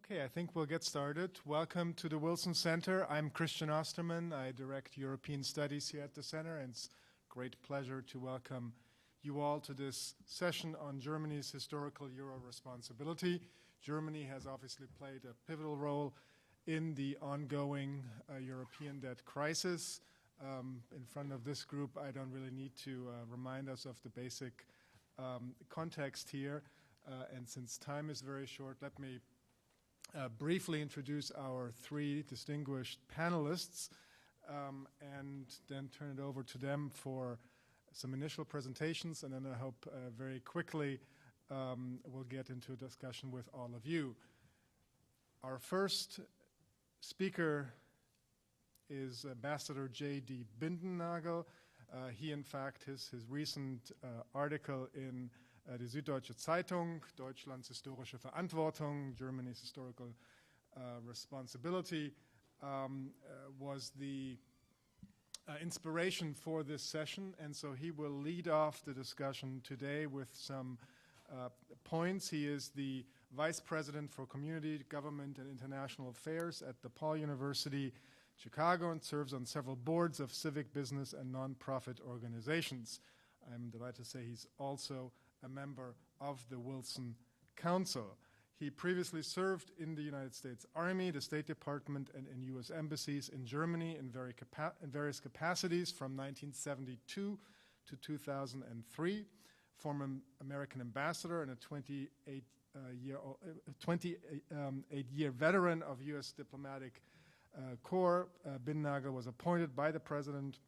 Okay, I think we'll get started. Welcome to the Wilson Center. I'm Christian Osterman. I direct European Studies here at the Center, and it's a great pleasure to welcome you all to this session on Germany's historical Euro responsibility. Germany has obviously played a pivotal role in the ongoing European debt crisis. In front of this group, I don't really need to remind us of the basic context here. And since time is very short, let me briefly introduce our three distinguished panelists and then turn it over to them for some initial presentations, and then I hope very quickly we'll get into a discussion with all of you. Our first speaker is Ambassador J.D. Bindennagel. He, in fact, his recent article in die Süddeutsche Zeitung, Deutschlands historische Verantwortung, Germany's historical responsibility, was the inspiration for this session, and so he will lead off the discussion today with some points. He is the Vice President for Community, Government, and International Affairs at DePaul University, Chicago, and serves on several boards of civic, business, and nonprofit organizations. I'm delighted to say he's also a member of the Wilson Council. He previously served in the United States Army, the State Department, and in U.S. embassies in Germany in various capacities from 1972 to 2003, former American ambassador and a 28-year veteran of U.S. diplomatic corps. Bindennagel was appointed by the President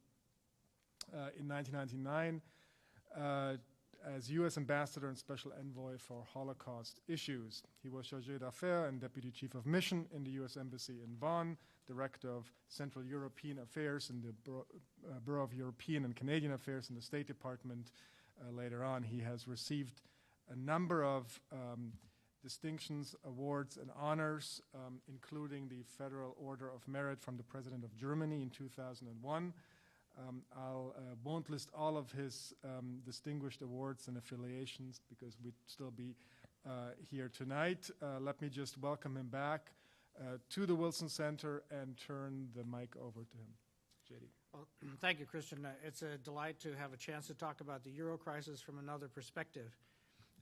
in 1999 as U.S. Ambassador and Special Envoy for Holocaust issues. He was Chargé d'Affaires and Deputy Chief of Mission in the U.S. Embassy in Bonn, Director of Central European Affairs in the Bureau of European and Canadian Affairs in the State Department. Later on, he has received a number of distinctions, awards, and honors, including the Federal Order of Merit from the President of Germany in 2001. I won't list all of his distinguished awards and affiliations because we'd still be here tonight. Let me just welcome him back to the Wilson Center and turn the mic over to him. JD. Well, thank you, Christian. It's a delight to have a chance to talk about the Euro crisis from another perspective.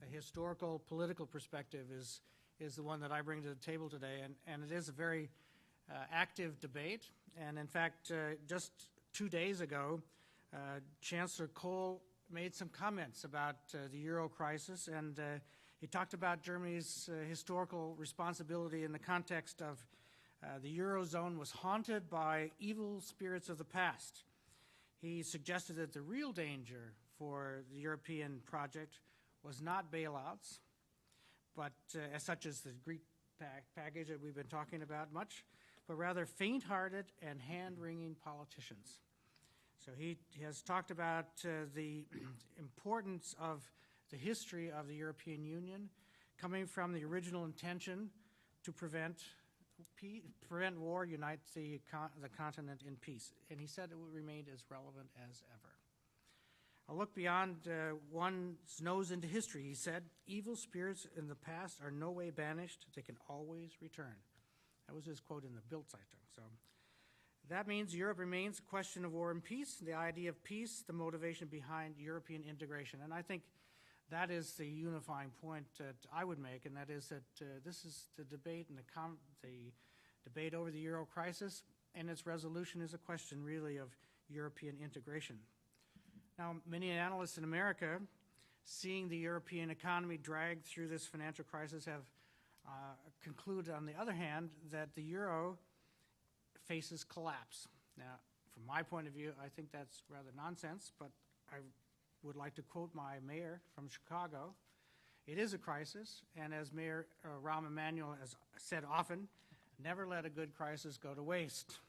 A historical, political perspective is the one that I bring to the table today, and it is a very active debate. And in fact, just 2 days ago, Chancellor Kohl made some comments about the Euro crisis, and he talked about Germany's historical responsibility in the context of the Eurozone was haunted by evil spirits of the past. He suggested that the real danger for the European project was not bailouts, but such as the Greek package that we've been talking about much, but rather faint-hearted and hand-wringing politicians. So he has talked about the importance of the history of the European Union coming from the original intention to prevent war, unite the continent in peace. And he said it would remain as relevant as ever. I'll look beyond one's nose into history. He said, evil spirits in the past are no way banished. They can always return. That was his quote in the Bild Zeitung. So that means Europe remains a question of war and peace, the idea of peace, the motivation behind European integration. And I think that is the unifying point that I would make, and that is that this is the debate and the debate over the Euro crisis, and its resolution is a question really of European integration. Now, many analysts in America, seeing the European economy drag through this financial crisis, have concluded, on the other hand, that the Euro faces collapse. Now, from my point of view, I think that's rather nonsense, but I would like to quote my mayor from Chicago. It is a crisis, and as Mayor Rahm Emanuel has said often, never let a good crisis go to waste.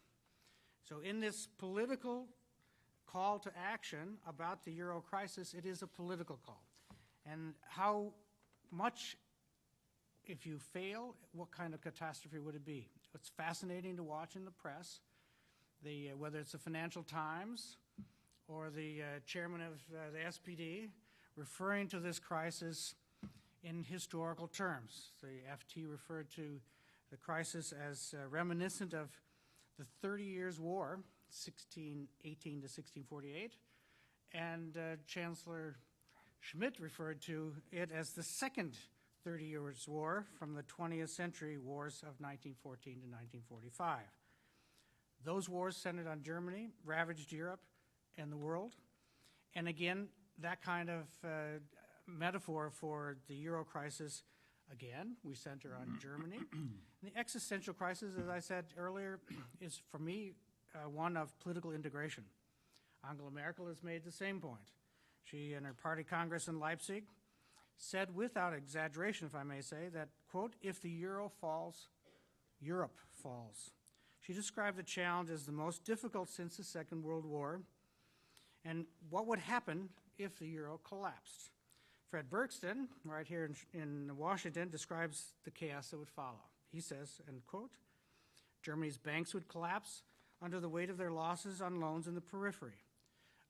So in this political call to action about the Euro crisis, it is a political call. And how much, if you fail, what kind of catastrophe would it be? It's fascinating to watch in the press, whether it's the Financial Times or the chairman of the SPD referring to this crisis in historical terms. The FT referred to the crisis as reminiscent of the 30 Years' War, 1618 to 1648, and Chancellor Schmidt referred to it as the second 30 Years' War from the 20th century wars of 1914 to 1945. Those wars centered on Germany, ravaged Europe and the world. And again, that kind of metaphor for the Euro crisis, again, we center on Germany. The existential crisis, as I said earlier, is for me one of political integration. Angela Merkel has made the same point. She, in her party congress in Leipzig, said without exaggeration, if I may say, that, quote, if the euro falls, Europe falls. She described the challenge as the most difficult since the Second World War, and what would happen if the euro collapsed. Fred Bergston, right here in Washington, describes the chaos that would follow. He says, end quote, Germany's banks would collapse under the weight of their losses on loans in the periphery.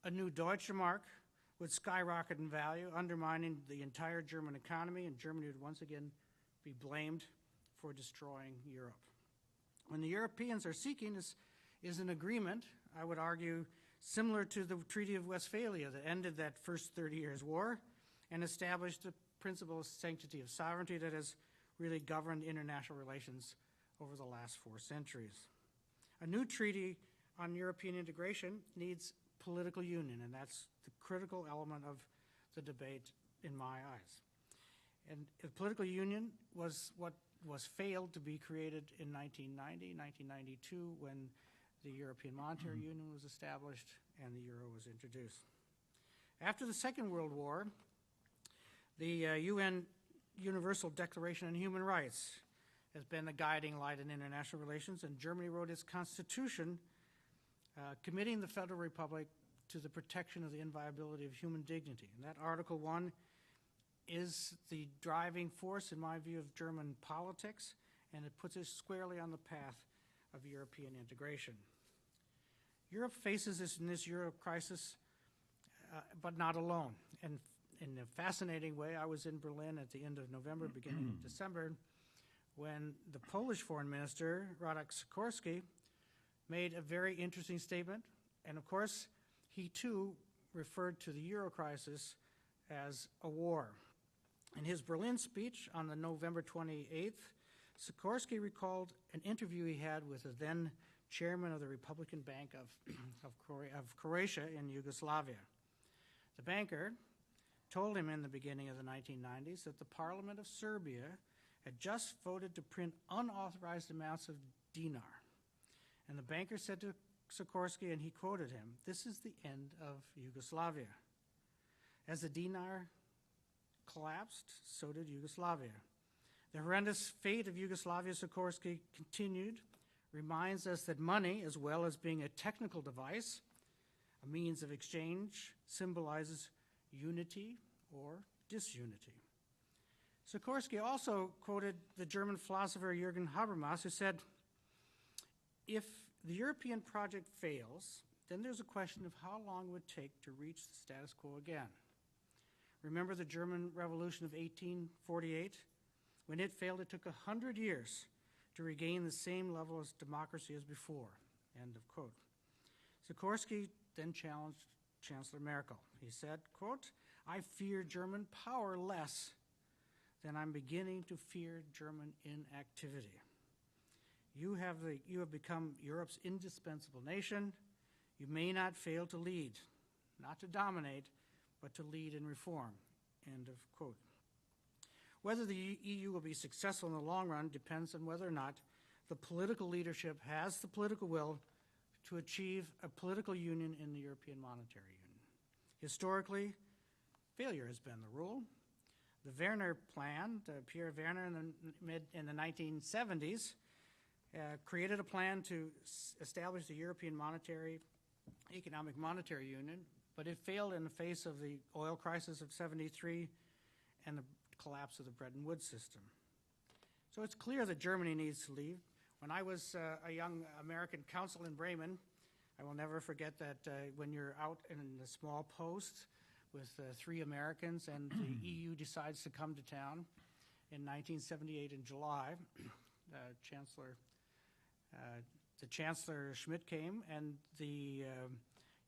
A new Deutsche Mark would skyrocket in value, undermining the entire German economy, and Germany would once again be blamed for destroying Europe. When the Europeans are seeking is an agreement, I would argue, similar to the Treaty of Westphalia that ended that first 30 Years' War and established the principle of sanctity of sovereignty that has really governed international relations over the last 4 centuries. A new treaty on European integration needs political union, and that's the critical element of the debate in my eyes. And the political union was what was failed to be created in 1990, 1992, when the European Monetary Union was established and the euro was introduced. After the Second World War, the UN Universal Declaration on Human Rights has been the guiding light in international relations, and Germany wrote its constitution committing the Federal Republic to the protection of the inviolability of human dignity. And that Article 1 is the driving force, in my view, of German politics, and it puts us squarely on the path of European integration. Europe faces this Euro crisis, but not alone. And in a fascinating way, I was in Berlin at the end of November, beginning of December, when the Polish foreign minister, Radek Sikorski, made a very interesting statement. And of course, he too referred to the Euro crisis as a war. In his Berlin speech on the November 28th, Sikorski recalled an interview he had with the then chairman of the Republican Bank of Croatia in Yugoslavia. The banker told him in the beginning of the 1990s that the Parliament of Serbia had just voted to print unauthorized amounts of dinar. And the banker said to Sikorski, and he quoted him, "This is the end of Yugoslavia." As the dinar collapsed, so did Yugoslavia. The horrendous fate of Yugoslavia, Sikorski continued, reminds us that money, as well as being a technical device, a means of exchange, symbolizes unity or disunity. Sikorski also quoted the German philosopher Jürgen Habermas, who said, if the European project fails, then there's a question of how long it would take to reach the status quo again. Remember the German Revolution of 1848? When it failed, it took 100 years to regain the same level of democracy as before. End of quote. Sikorski then challenged Chancellor Merkel. He said, quote, I fear German power less than I'm beginning to fear German inactivity. You have become Europe's indispensable nation. You may not fail to lead, not to dominate, but to lead and reform. End of quote. Whether the EU will be successful in the long run depends on whether or not the political leadership has the political will to achieve a political union in the European Monetary Union. Historically, failure has been the rule. The Werner Plan, Pierre Werner in the 1970s, created a plan to establish the European Economic Monetary Union, but it failed in the face of the oil crisis of '73 and the collapse of the Bretton Woods system. So it's clear that Germany needs to leave. When I was a young American consul in Bremen, I will never forget that when you're out in a small post with 3 Americans and the EU decides to come to town in 1978 in July, Chancellor Schmidt came, and the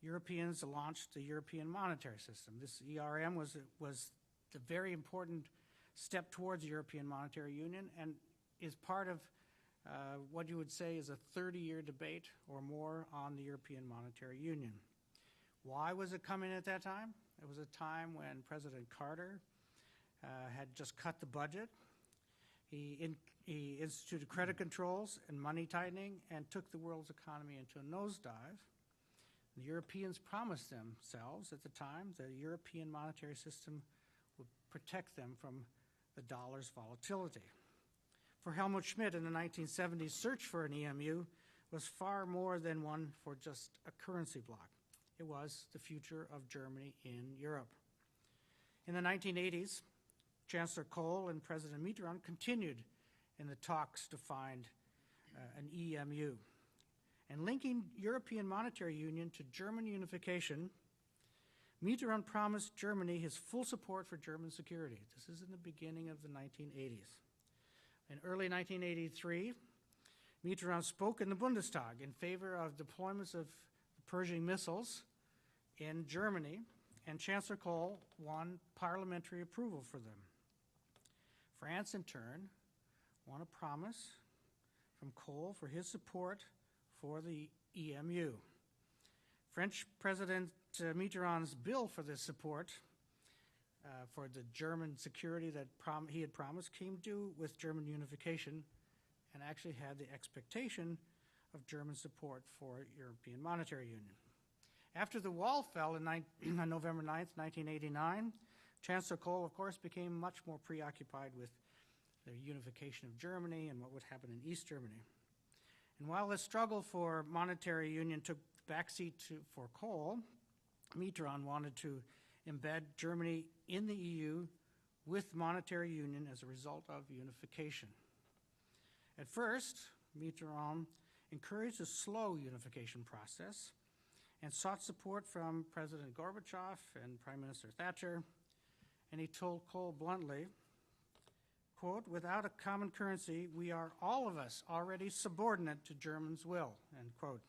Europeans launched the European monetary system. This ERM was the very important step towards the European monetary union, and is part of what you would say is a 30-year debate or more on the European monetary union. Why was it coming at that time? It was a time when President Carter had just cut the budget. He instituted credit controls and money tightening and took the world's economy into a nosedive. The Europeans promised themselves at the time that the European monetary system would protect them from the dollar's volatility. For Helmut Schmidt in the 1970s, search for an EMU was far more than one for just a currency bloc. It was the future of Germany in Europe. In the 1980s, Chancellor Kohl and President Mitterrand continued in the talks to find an EMU. And linking European monetary union to German unification, Mitterrand promised Germany his full support for German security. This is in the beginning of the 1980s. In early 1983, Mitterrand spoke in the Bundestag in favor of deployments of Pershing missiles in Germany, and Chancellor Kohl won parliamentary approval for them. France, in turn, won a promise from Kohl for his support for the EMU. French President Mitterrand's bill for this support for the German security that he had promised came due with German unification, and actually had the expectation of German support for European monetary union. After the wall fell on November 9th, 1989, Chancellor Kohl, of course, became much more preoccupied with the unification of Germany and what would happen in East Germany. And while the struggle for monetary union took the backseat for Kohl, Mitterrand wanted to embed Germany in the EU with monetary union as a result of unification. At first, Mitterrand encouraged a slow unification process and sought support from President Gorbachev and Prime Minister Thatcher, and he told Kohl bluntly, quote, "Without a common currency, we are all of us already subordinate to Germans' will," end quote.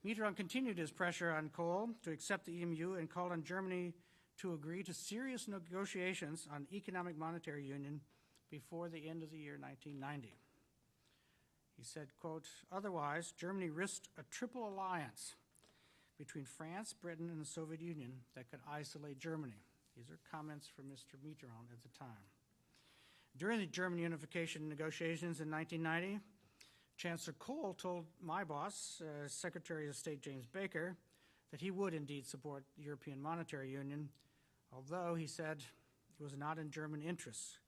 Mitterrand continued his pressure on Kohl to accept the EMU and called on Germany to agree to serious negotiations on economic monetary union before the end of the year 1990. He said, quote, "Otherwise, Germany risked a triple alliance between France, Britain, and the Soviet Union that could isolate Germany." These are comments from Mr. Mitterrand at the time. During the German unification negotiations in 1990, Chancellor Kohl told my boss, Secretary of State James Baker, that he would indeed support the European Monetary Union, although he said it was not in German interests.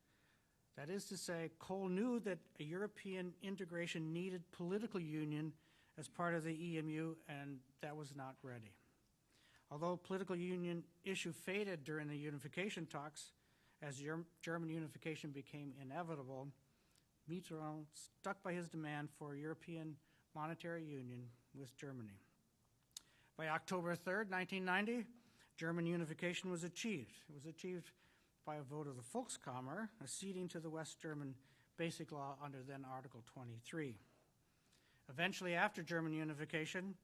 That is to say, Kohl knew that a European integration needed political union as part of the EMU, and that was not ready. Although political union issue faded during the unification talks, as German unification became inevitable, Mitterrand stuck by his demand for European monetary union with Germany. By October 3rd, 1990, German unification was achieved. It was achieved by a vote of the Volkskammer, acceding to the West German Basic Law under then Article 23. Eventually, after German unification,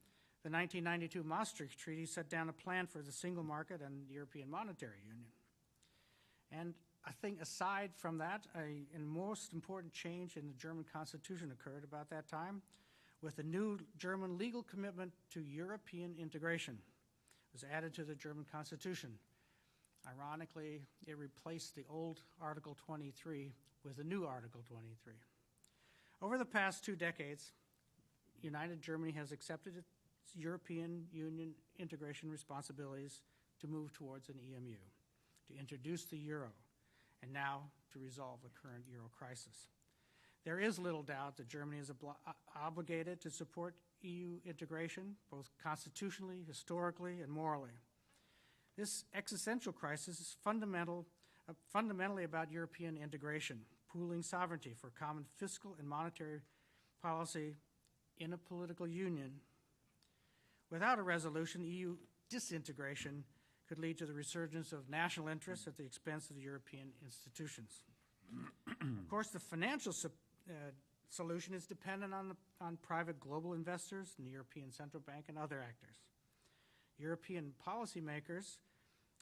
the 1992 Maastricht Treaty set down a plan for the single market and European monetary union. And I think aside from that, a most important change in the German constitution occurred about that time, with a new German legal commitment to European integration. It was added to the German constitution. Ironically, it replaced the old Article 23 with a new Article 23. Over the past 2 decades, United Germany has accepted its European Union integration responsibilities to move towards an EMU, to introduce the euro, and now to resolve the current euro crisis. There is little doubt that Germany is obligated to support EU integration, both constitutionally, historically, and morally. This existential crisis is fundamentally about European integration, pooling sovereignty for common fiscal and monetary policy in a political union. Without a resolution, EU disintegration could lead to the resurgence of national interests at the expense of the European institutions. Of course, the financial solution is dependent on private global investors and the European Central Bank and other actors. European policymakers'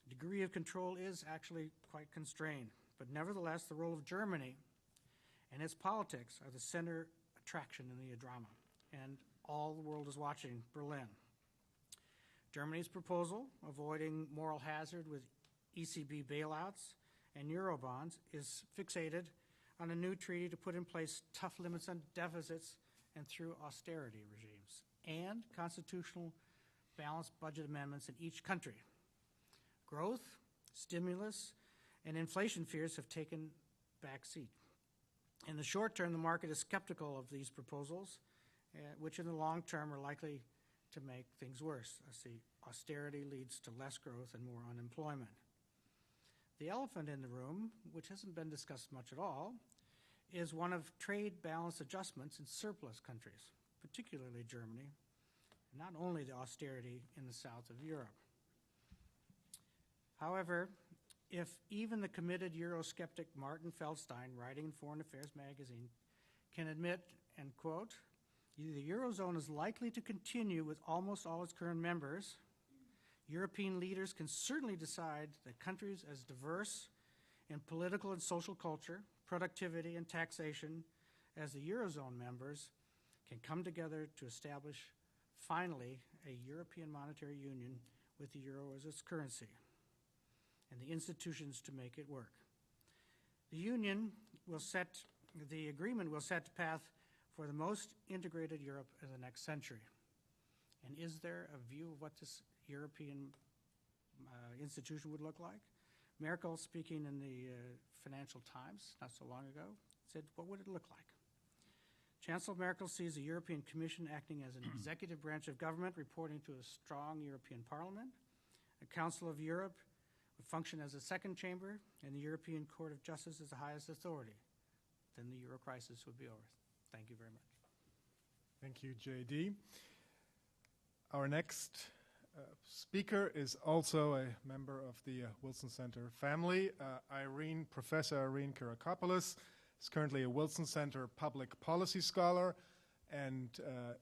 degree of control is actually quite constrained, but nevertheless, the role of Germany and its politics are the center attraction in the drama, and all the world is watching Berlin. Germany's proposal, avoiding moral hazard with ECB bailouts and Eurobonds, is fixated on a new treaty to put in place tough limits on deficits and through austerity regimes, and constitutional balanced budget amendments in each country. Growth, stimulus, and inflation fears have taken back seat. In the short term, the market is skeptical of these proposals, which in the long term are likely to make things worse. I see austerity leads to less growth and more unemployment. The elephant in the room, which hasn't been discussed much at all, is one of trade balance adjustments in surplus countries, particularly Germany, not only the austerity in the south of Europe. However, if even the committed Eurosceptic Martin Feldstein, writing in Foreign Affairs magazine, can admit, and quote, the Eurozone is likely to continue with almost all its current members, European leaders can certainly decide that countries as diverse in political and social culture, productivity, and taxation as the Eurozone members can come together to establish, finally, a European monetary union with the euro as its currency and the institutions to make it work. The agreement will set the path for the most integrated Europe in the next century. And is there a view of what this European institution would look like? Merkel, speaking in the Financial Times not so long ago, said, what would it look like? Chancellor Merkel sees the European Commission acting as an executive branch of government, reporting to a strong European Parliament. A Council of Europe would function as a second chamber, and the European Court of Justice is the highest authority. Then the Euro crisis would be over. Thank you very much. Thank you, J.D. Our next speaker is also a member of the Wilson Center family. Professor Irene Couricopoulos is currently a Wilson Center public policy scholar, and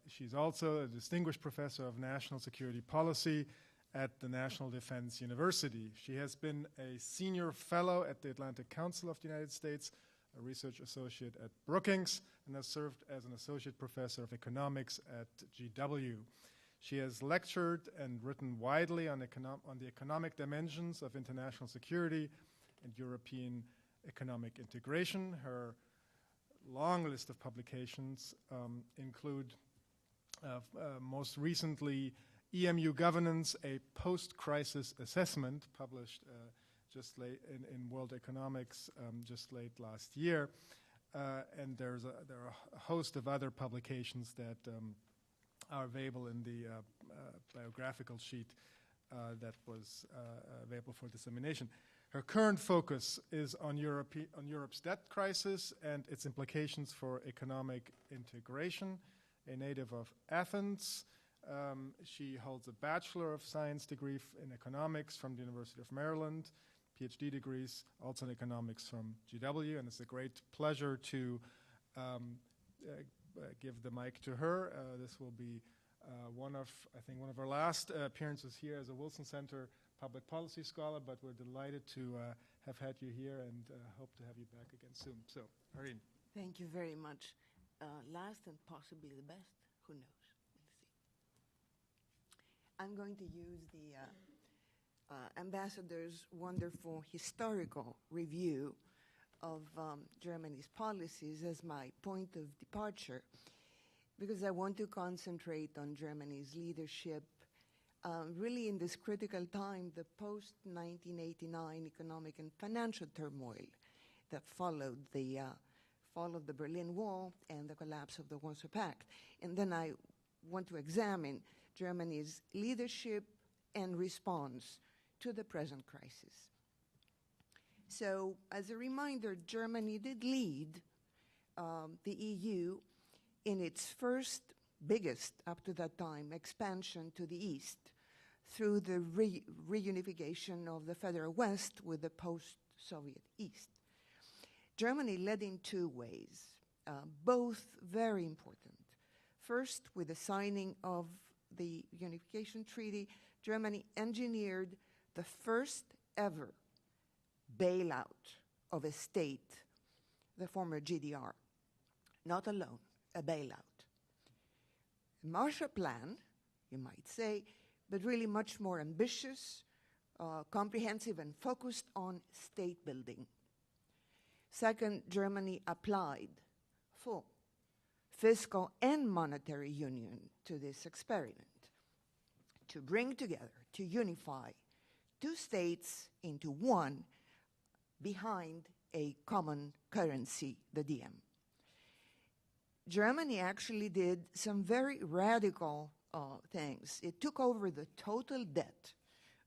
she's also a distinguished professor of national security policy at the National Defense University. She has been a senior fellow at the Atlantic Council of the United States, a research associate at Brookings, and has served as an associate professor of economics at GW. She has lectured and written widely on the economic dimensions of international security and European economic integration. Her long list of publications include most recently EMU Governance, a Post-Crisis Assessment, published just late in World Economics just late last year. And there are a host of other publications that are available in the biographical sheet that was available for dissemination. Her current focus is on Europe's debt crisis and its implications for economic integration. A native of Athens, she holds a Bachelor of Science degree in economics from the University of Maryland, PhD degrees also in economics from GW, and it's a great pleasure to give the mic to her. This will be one of her last appearances here as a Wilson Center public policy scholar, but we're delighted to have had you here and hope to have you back again soon. So, Irene. Thank you very much. Last and possibly the best, who knows? We'll see. I'm going to use the ambassador's wonderful historical review of Germany's policies as my point of departure, because I want to concentrate on Germany's leadership really in this critical time, the post-1989 economic and financial turmoil that followed the fall of the Berlin Wall and the collapse of the Warsaw Pact. And then I want to examine Germany's leadership and response to the present crisis. So, as a reminder, Germany did lead the EU in its first, biggest up to that time, expansion to the east through the reunification of the Federal West with the post-Soviet East. Germany led in two ways. both very important. First, with the signing of the Unification Treaty, Germany engineered the first ever bailout of a state, the former GDR. Not alone, a bailout. A Marshall Plan, you might say, but really much more ambitious, comprehensive, and focused on state building. Second, Germany applied full fiscal and monetary union to this experiment to bring together, to unify two states into one behind a common currency, the DM. Germany actually did some very radical things. It took over the total debt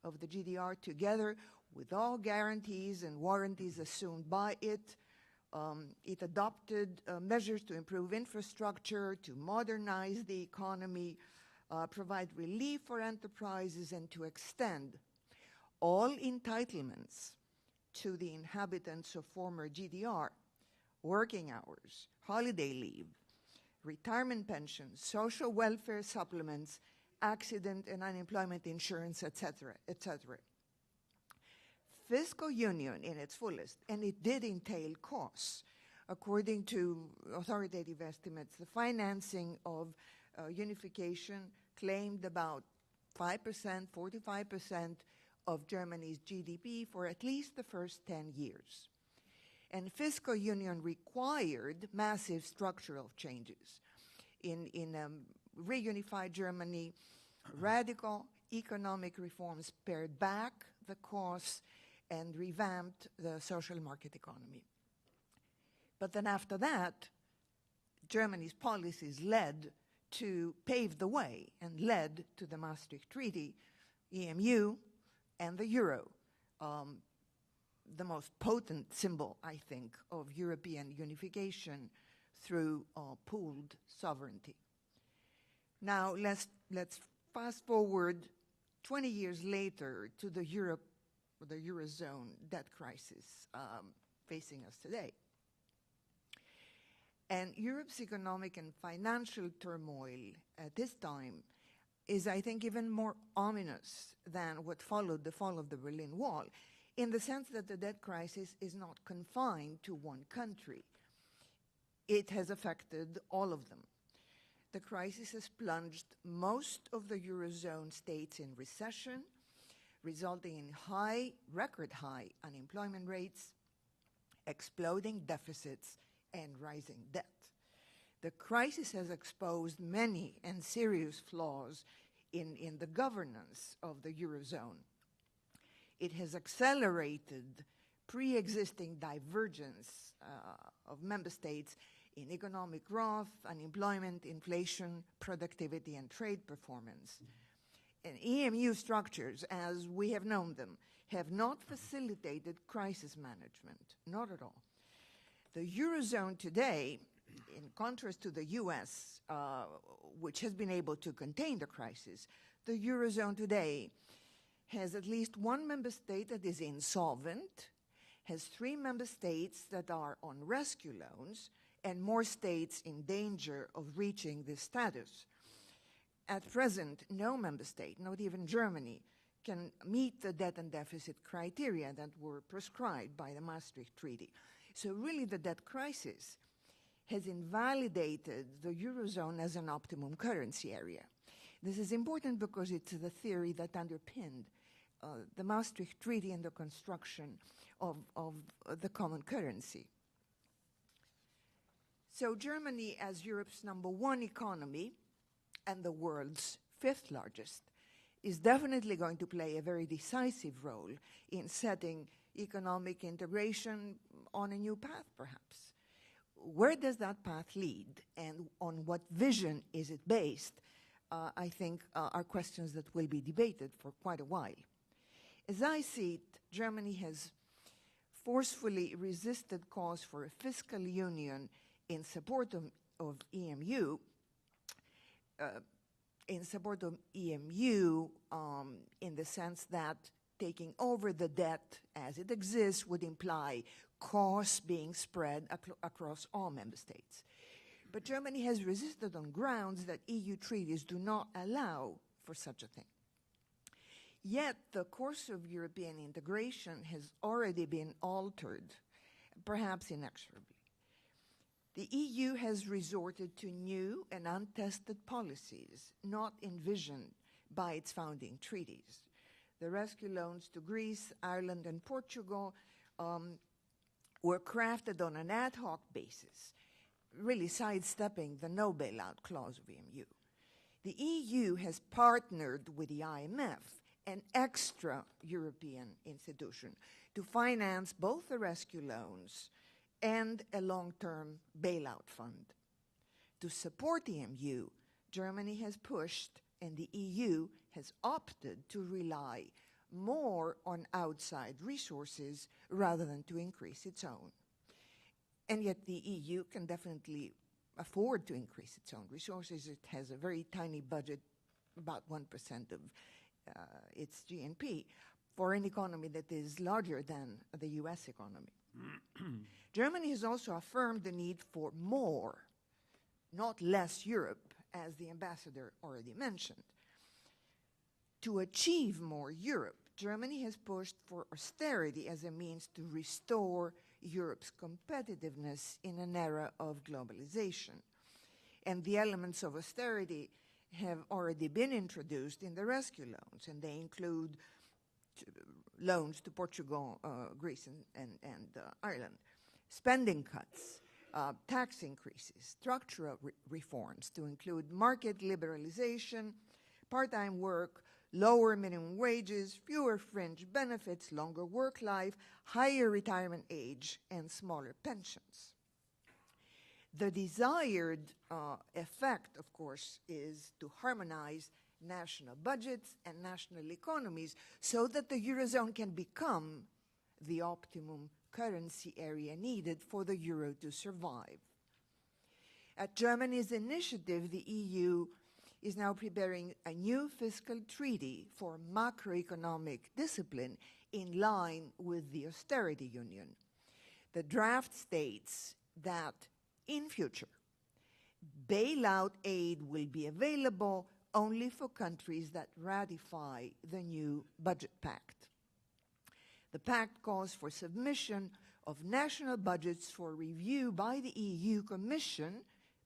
of the GDR together with all guarantees and warranties assumed by it. It adopted measures to improve infrastructure, to modernize the economy, provide relief for enterprises, and to extend all entitlements to the inhabitants of former GDR, working hours, holiday leave, retirement pensions, social welfare supplements, accident and unemployment insurance, etc., etc. Fiscal union in its fullest, and it did entail costs. According to authoritative estimates, the financing of unification claimed about 5%, 45% of Germany's GDP for at least the first 10 years. And fiscal union required massive structural changes. In reunified Germany, radical economic reforms pared back the costs and revamped the social market economy. But then after that, Germany's policies led to pave the way and led to the Maastricht Treaty, EMU, and the euro, the most potent symbol, I think, of European unification through pooled sovereignty. Now, let's fast forward 20 years later to the Eurozone debt crisis facing us today. And Europe's economic and financial turmoil at this time is, I think, even more ominous than what followed the fall of the Berlin Wall, in the sense that the debt crisis is not confined to one country. It has affected all of them. The crisis has plunged most of the Eurozone states in recession, resulting in record high unemployment rates, exploding deficits, and rising debt. The crisis has exposed many and serious flaws in the governance of the Eurozone. It has accelerated pre-existing divergence of member states in economic growth, unemployment, inflation, productivity, and trade performance. And EMU structures, as we have known them, have not facilitated crisis management, not at all. The Eurozone today, in contrast to the US, which has been able to contain the crisis, the Eurozone today has at least one member state that is insolvent, has 3 member states that are on rescue loans, and more states in danger of reaching this status. At present, no member state, not even Germany, can meet the debt and deficit criteria that were prescribed by the Maastricht Treaty. So really the debt crisis has invalidated the Eurozone as an optimum currency area. This is important because it's the theory that underpinned the Maastricht Treaty and the construction of the common currency. So Germany, as Europe's #1 economy and the world's 5th largest, is definitely going to play a very decisive role in setting economic integration on a new path, perhaps. Where does that path lead, and on what vision is it based? I think are questions that will be debated for quite a while. As I see it, Germany has forcefully resisted calls for a fiscal union in support of EMU, in the sense that taking over the debt as it exists would imply costs being spread across all member states. But Germany has resisted on grounds that EU treaties do not allow for such a thing. Yet the course of European integration has already been altered, perhaps inexorably. The EU has resorted to new and untested policies not envisioned by its founding treaties. The rescue loans to Greece, Ireland, and Portugal were crafted on an ad hoc basis, really sidestepping the no bailout clause of EMU. The EU has partnered with the IMF, an extra European institution, to finance both the rescue loans and a long-term bailout fund. To support EMU, Germany has pushed, and the EU has opted to rely more on outside resources rather than to increase its own. And yet the EU can definitely afford to increase its own resources. It has a very tiny budget, about 1% of its GNP, for an economy that is larger than the US economy. Germany has also affirmed the need for more, not less Europe, as the ambassador already mentioned. To achieve more Europe, Germany has pushed for austerity as a means to restore Europe's competitiveness in an era of globalization. And the elements of austerity have already been introduced in the rescue loans, and they include loans to Portugal, Greece, and Ireland, spending cuts, tax increases, structural reforms to include market liberalization, part-time work, lower minimum wages, fewer fringe benefits, longer work life, higher retirement age, and smaller pensions. The desired effect, of course, is to harmonize national budgets and national economies so that the Eurozone can become the optimum currency area needed for the euro to survive. At Germany's initiative, the EU is now preparing a new fiscal treaty for macroeconomic discipline in line with the austerity union. The draft states that in future, bailout aid will be available only for countries that ratify the new budget pact. The pact calls for submission of national budgets for review by the EU Commission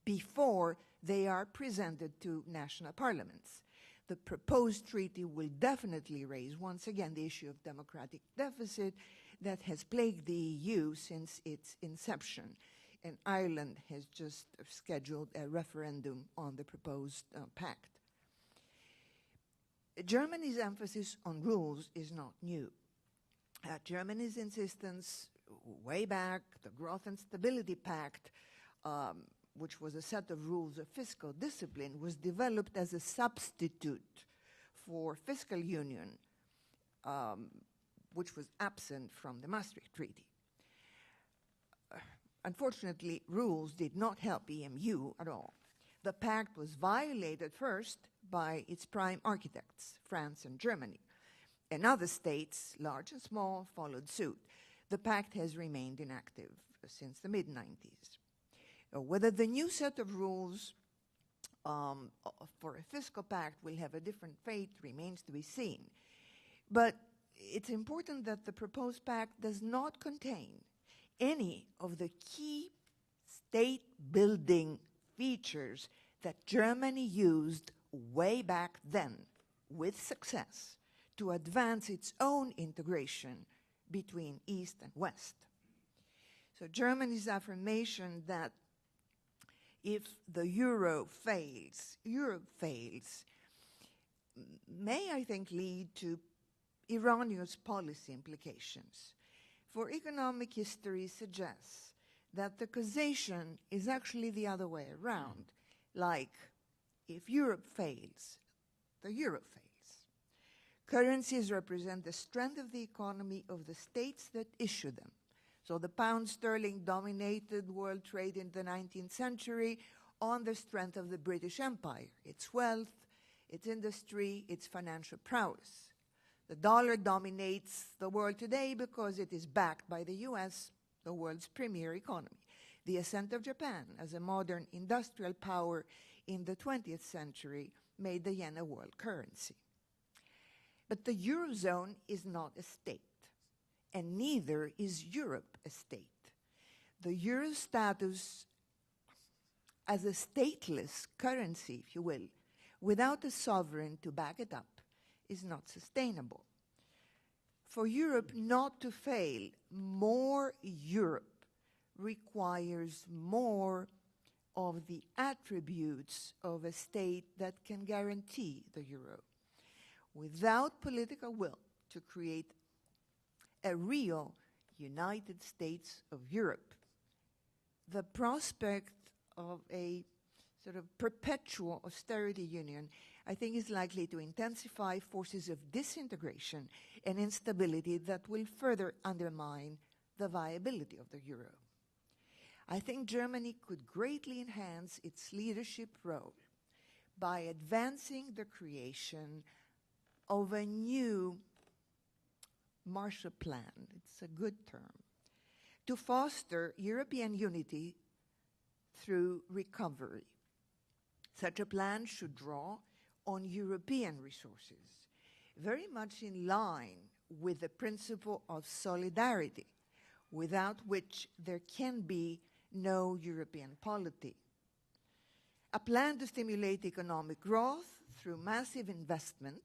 before they are presented to national parliaments. The proposed treaty will definitely raise once again the issue of democratic deficit that has plagued the EU since its inception. And Ireland has just scheduled a referendum on the proposed pact. Germany's emphasis on rules is not new. Germany's insistence way back, the Growth and Stability Pact, which was a set of rules of fiscal discipline, was developed as a substitute for fiscal union, which was absent from the Maastricht Treaty. Unfortunately, rules did not help EMU at all. The pact was violated first by its prime architects, France and Germany, and other states, large and small, followed suit. The pact has remained inactive since the mid-90s. Whether the new set of rules for a fiscal pact will have a different fate remains to be seen. But it's important that the proposed pact does not contain any of the key state-building features that Germany used way back then with success to advance its own integration between East and West. So Germany's affirmation that if the Europe fails, may, I think, lead to erroneous policy implications. For economic history suggests that the causation is actually the other way around, like if Europe fails, the euro fails. Currencies represent the strength of the economy of the states that issue them. So the pound sterling dominated world trade in the 19th century on the strength of the British Empire, its wealth, its industry, its financial prowess. The dollar dominates the world today because it is backed by the US, the world's premier economy. The ascent of Japan as a modern industrial power in the 20th century made the yen a world currency. But the Eurozone is not a state, and neither is Europe a state. The euro status as a stateless currency, if you will, without a sovereign to back it up, is not sustainable. For Europe not to fail, more Europe requires more of the attributes of a state that can guarantee the euro. Without political will to create a real United States of Europe, the prospect of a sort of perpetual austerity union, I think, is likely to intensify forces of disintegration and instability that will further undermine the viability of the euro. I think Germany could greatly enhance its leadership role by advancing the creation of a new Marshall Plan, it's a good term, to foster European unity through recovery. Such a plan should draw on European resources, very much in line with the principle of solidarity, without which there can be no European polity. A plan to stimulate economic growth through massive investment,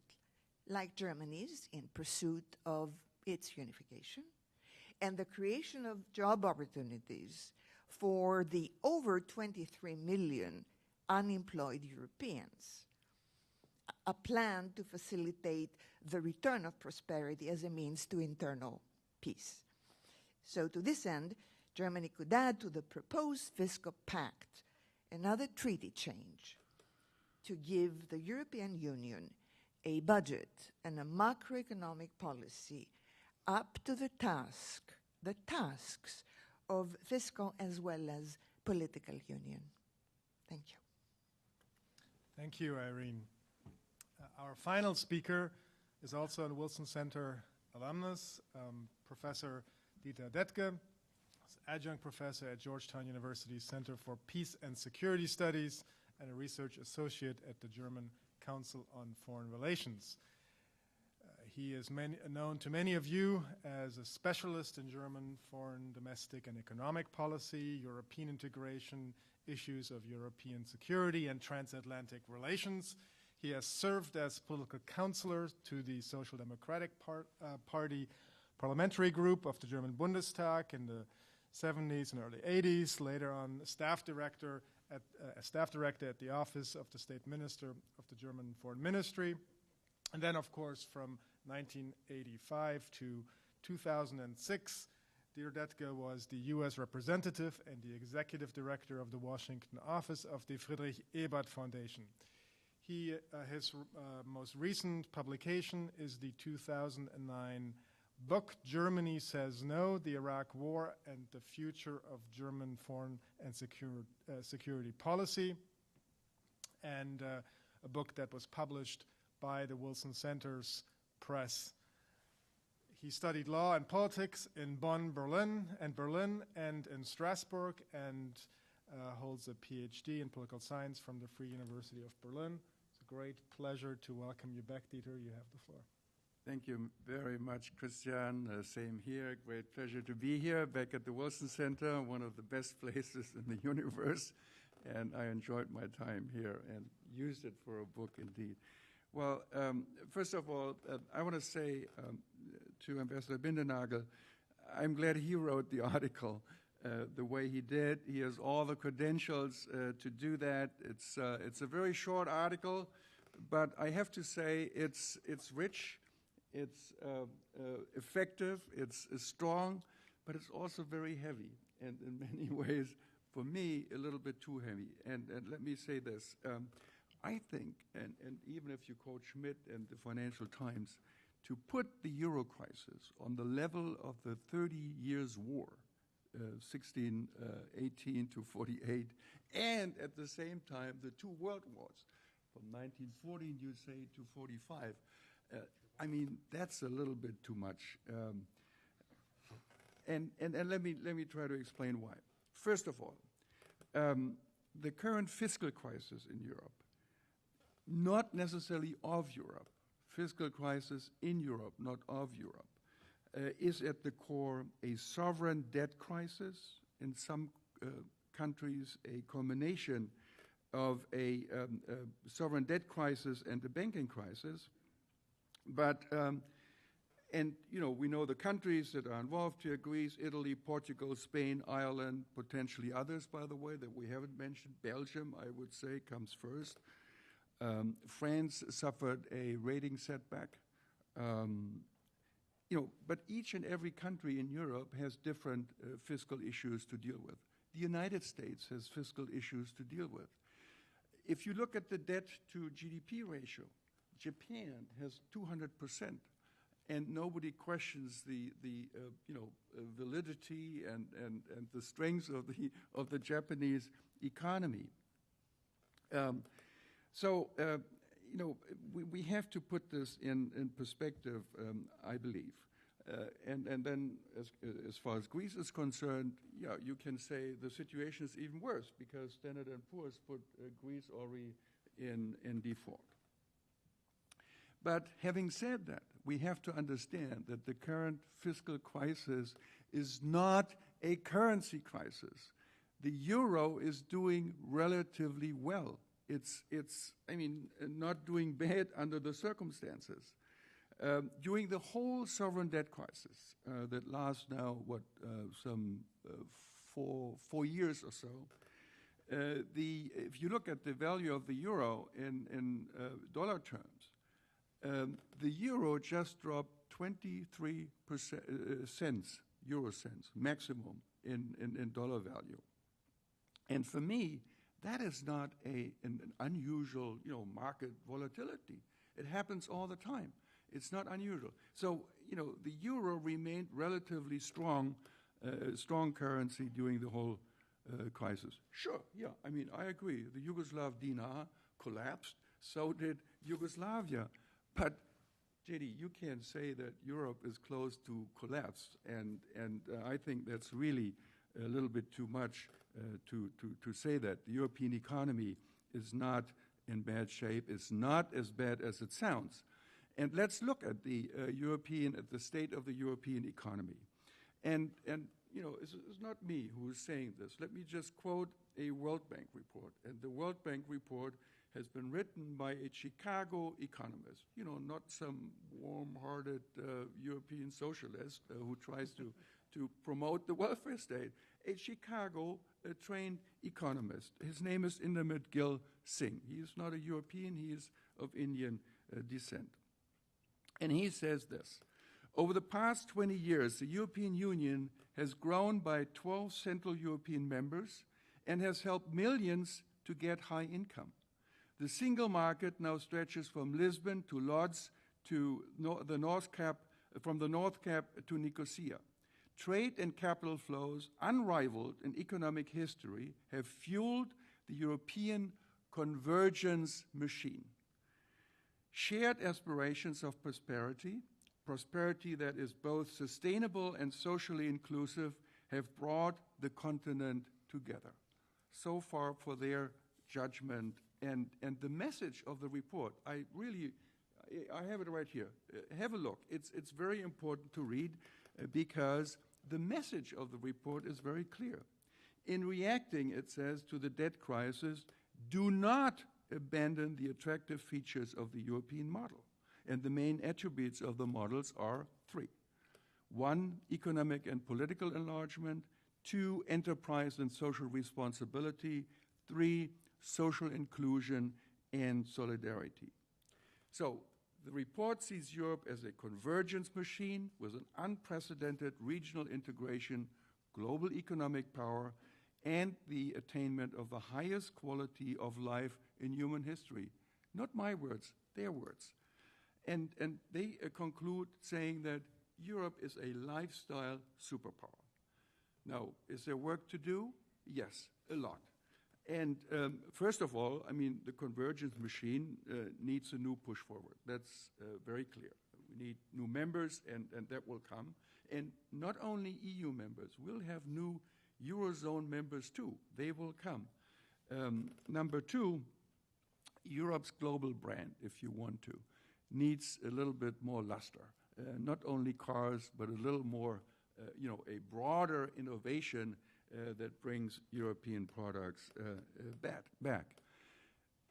like Germany's in pursuit of its unification, and the creation of job opportunities for the over 23 million unemployed Europeans. A plan to facilitate the return of prosperity as a means to internal peace. So to this end, Germany could add to the proposed Fiscal Pact another treaty change to give the European Union a budget and a macroeconomic policy up to the tasks of fiscal as well as political union. Thank you. Thank you, Irene. Our final speaker is also a Wilson Center alumnus, Professor Dieter Detke, adjunct professor at Georgetown University's Center for Peace and Security Studies and a research associate at the German Council on Foreign Relations. He is known to many of you as a specialist in German foreign, domestic, and economic policy, European integration, issues of European security, and transatlantic relations. He has served as political counselor to the Social Democratic Party parliamentary group of the German Bundestag in the 70s and early 80s, later on staff director at the Office of the State Minister of the German Foreign Ministry. And then, of course, from 1985 to 2006, Dieter Detke was the U.S. representative and the executive director of the Washington office of the Friedrich Ebert Foundation. His most recent publication is the 2009 book, Germany Says No, the Iraq War and the Future of German Foreign and Security Policy, and a book that was published by the Wilson Center's press. He studied law and politics in Berlin, and in Strasbourg, and holds a PhD in political science from the Free University of Berlin. It's a great pleasure to welcome you back, Dieter. You have the floor. Thank you very much, Christian. Same here. Great pleasure to be here back at the Wilson Center, one of the best places in the universe. And I enjoyed my time here and used it for a book indeed. Well, first of all, I want to say to Ambassador Bindenagel, I'm glad he wrote the article the way he did. He has all the credentials to do that. It's a very short article, but I have to say it's rich. It's effective, it's strong, but it's also very heavy, and in many ways, for me, a little bit too heavy. And let me say this. I think, and even if you quote Schmidt and the Financial Times, to put the Euro crisis on the level of the 30 Years' War, 1618 to 48, and at the same time the two world wars, from 1914, you say, to 45, I mean, that's a little bit too much. And let me try to explain why. First of all, the current fiscal crisis in Europe, not necessarily of Europe, fiscal crisis in Europe, not of Europe, is at the core a sovereign debt crisis, in some countries a combination of a sovereign debt crisis and a banking crisis. But, and you know, we know the countries that are involved here: Greece, Italy, Portugal, Spain, Ireland, potentially others, by the way, that we haven't mentioned. Belgium, I would say, comes first. France suffered a rating setback. You know, but each and every country in Europe has different fiscal issues to deal with. The United States has fiscal issues to deal with. If you look at the debt to GDP ratio, Japan has 200%, and nobody questions the validity and the strength of the Japanese economy. So we have to put this in perspective, I believe. And then as far as Greece is concerned, yeah, you can say the situation is even worse because Standard & Poor's put Greece already in default. But having said that, we have to understand that the current fiscal crisis is not a currency crisis. The euro is doing relatively well. It's not doing bad under the circumstances. During the whole sovereign debt crisis that lasts now, some 4 years or so, if you look at the value of the euro in dollar terms, the euro just dropped 23 euro cents maximum in dollar value. And for me, that is not an unusual, market volatility. It happens all the time. It's not unusual. So, the euro remained relatively strong currency during the whole crisis. Sure, yeah, I agree. The Yugoslav dinar collapsed, so did Yugoslavia. But, JD, you can't say that Europe is close to collapse, and I think that's really a little bit too much to say that. The European economy is not in bad shape. It's not as bad as it sounds. And let's look at the state of the European economy. And it's not me who is saying this. Let me just quote a World Bank report. And the World Bank report has been written by a Chicago economist, not some warm-hearted European socialist who tries to promote the welfare state. A Chicago-trained economist. His name is Indermit Gill Singh. He is not a European. He is of Indian descent. And he says this: over the past 20 years, the European Union has grown by 12 Central European members and has helped millions to get high income. The single market now stretches from Lisbon to Lodz to the North Cap, from the North Cap to Nicosia. Trade and capital flows, unrivaled in economic history, have fueled the European convergence machine. Shared aspirations of prosperity that is both sustainable and socially inclusive, have brought the continent together. So far for their judgment and the message of the report. I have it right here. Have a look. It's very important to read because the message of the report is very clear. In reacting, it says, to the debt crisis, do not abandon the attractive features of the European model. And the main attributes of the models are 3. 1, economic and political enlargement. 2, enterprise and social responsibility. 3, social inclusion and solidarity. So the report sees Europe as a convergence machine with an unprecedented regional integration, global economic power, and the attainment of the highest quality of life in human history. Not my words, their words. And they conclude saying that Europe is a lifestyle superpower. Now, is there work to do? Yes, a lot. And first of all, the convergence machine needs a new push forward. That's very clear. We need new members, and that will come. And not only EU members, we'll have new Eurozone members too. They will come. Number two, Europe's global brand, if you want to, needs a little bit more luster. Not only cars, but a little more, a broader innovation that brings European products back.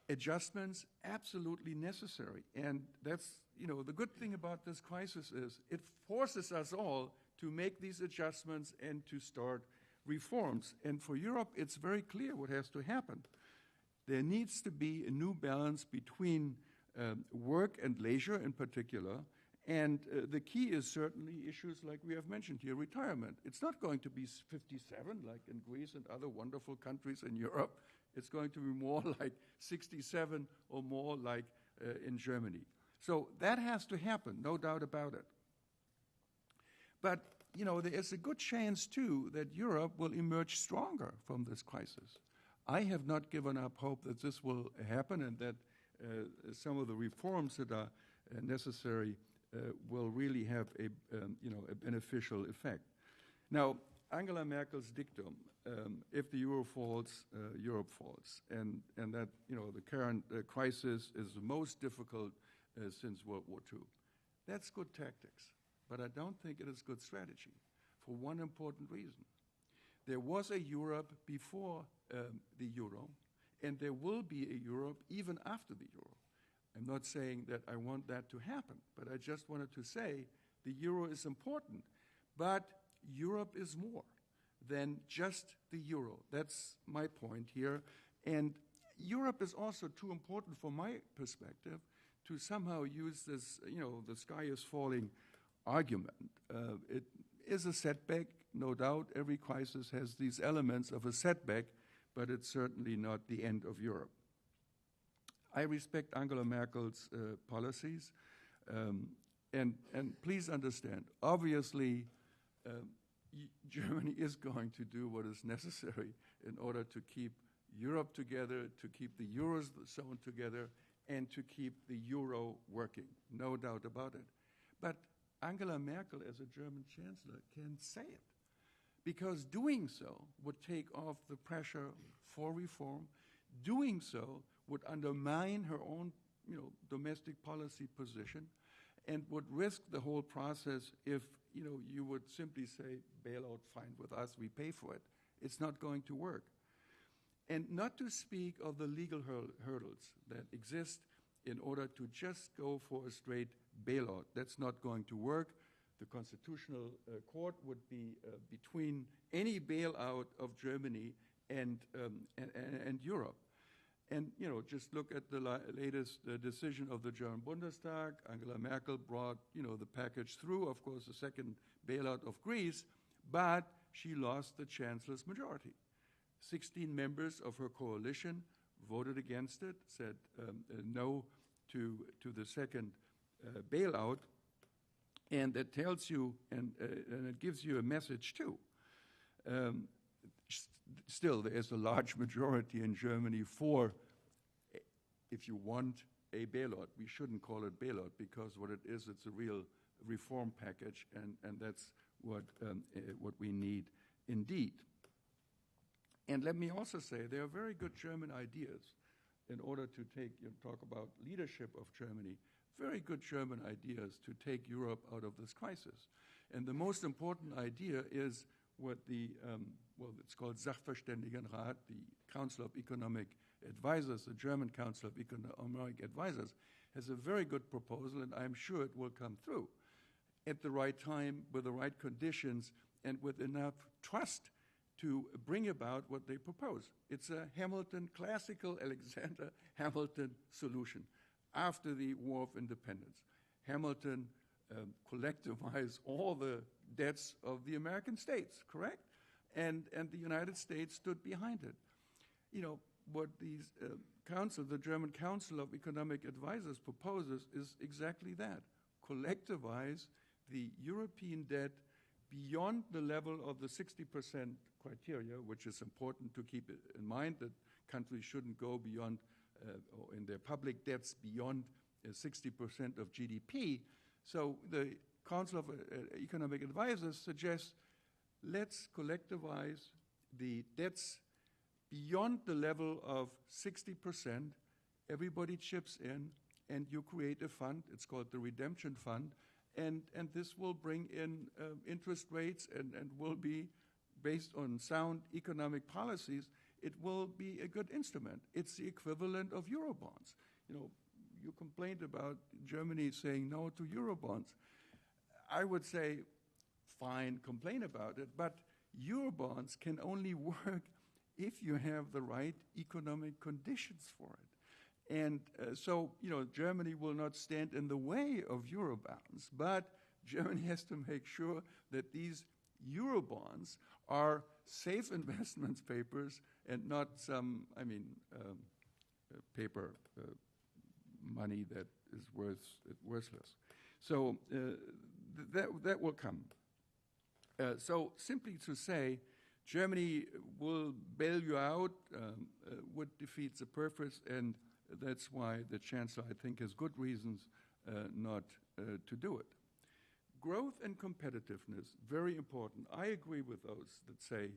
Adjustments, absolutely necessary. And that's, the good thing about this crisis is it forces us all to make these adjustments and to start reforms. And for Europe, it's very clear what has to happen. There needs to be a new balance between work and leisure in particular. And the key is certainly issues like we have mentioned here, retirement. It's not going to be 57 like in Greece and other wonderful countries in Europe. It's going to be more like 67 or more like in Germany. So that has to happen, no doubt about it. But, there is a good chance, too, that Europe will emerge stronger from this crisis. I have not given up hope that this will happen and that some of the reforms that are necessary will really have a beneficial effect. Now, Angela Merkel's dictum, if the euro falls, Europe falls, and that the current crisis is the most difficult since World War II. That's good tactics, but I don't think it is good strategy for one important reason. There was a Europe before the euro, and there will be a Europe even after the euro. I'm not saying that I want that to happen, but I just wanted to say the euro is important, but Europe is more than just the euro. That's my point here. And Europe is also too important from my perspective to somehow use this, the sky is falling argument. It is a setback, no doubt. Every crisis has these elements of a setback, but it's certainly not the end of Europe. I respect Angela Merkel's policies, and please understand, obviously, Germany is going to do what is necessary in order to keep Europe together, to keep the Eurozone together, and to keep the euro working, no doubt about it. But Angela Merkel, as a German chancellor, can say it, because doing so would take off the pressure for reform. Doing so would undermine her own, domestic policy position, and would risk the whole process if, you would simply say, bailout, fine with us, we pay for it. It's not going to work. And not to speak of the legal hurdles that exist in order to just go for a straight bailout. That's not going to work. The Constitutional Court would be between any bailout of Germany and Europe. And, just look at the latest decision of the German Bundestag. Angela Merkel brought, the package through, of course, the second bailout of Greece, but she lost the chancellor's majority. 16 members of her coalition voted against it, said no to the second bailout. And that tells you, and it gives you a message too. Still, there is a large majority in Germany for, if you want, a bailout. We shouldn't call it bailout because what it is, it's a real reform package, and that's what we need indeed. And let me also say there are very good German ideas in order to talk about leadership of Germany, very good German ideas to take Europe out of this crisis. And the most important idea is what it's called Sachverständigenrat, the Council of Economic Advisors, the German Council of Economic Advisors, has a very good proposal, and I'm sure it will come through at the right time, with the right conditions, and with enough trust to bring about what they propose. It's a classical Alexander Hamilton solution. After the War of Independence, Hamilton collectivized all the debts of the American states, correct? And the United States stood behind it. What the German Council of Economic Advisors proposes is exactly that. Collectivize the European debt beyond the level of the 60% criteria, which is important to keep in mind, that countries shouldn't go beyond, or in their public debts, beyond 60% of GDP. So the Council of Economic Advisors suggests let's collectivize the debts beyond the level of 60%. Everybody chips in, and you create a fund. It's called the Redemption Fund, and this will bring in interest rates and will be based on sound economic policies. It will be a good instrument. It's the equivalent of Eurobonds. You know, you complained about Germany saying no to Eurobonds. I would say, fine, complain about it, but Eurobonds can only work if you have the right economic conditions for it. And so, you know, Germany will not stand in the way of Eurobonds, but Germany has to make sure that these Eurobonds are safe investments papers and not some, paper money that is worthless. So that will come. So simply to say, Germany will bail you out would defeat the purpose, and that's why the Chancellor, I think, has good reasons not to do it. Growth and competitiveness, very important. I agree with those that say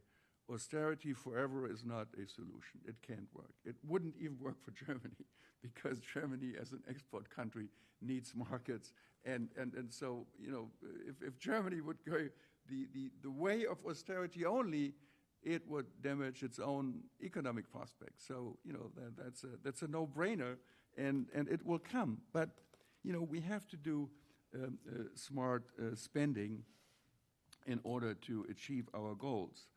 austerity forever is not a solution. It can't work. It wouldn't even work for Germany because Germany, as an export country, needs markets. And so, you know, if Germany would go the way of austerity only, it would damage its own economic prospects. So, you know, that's a no-brainer, and it will come. But, you know, we have to do smart spending in order to achieve our goals.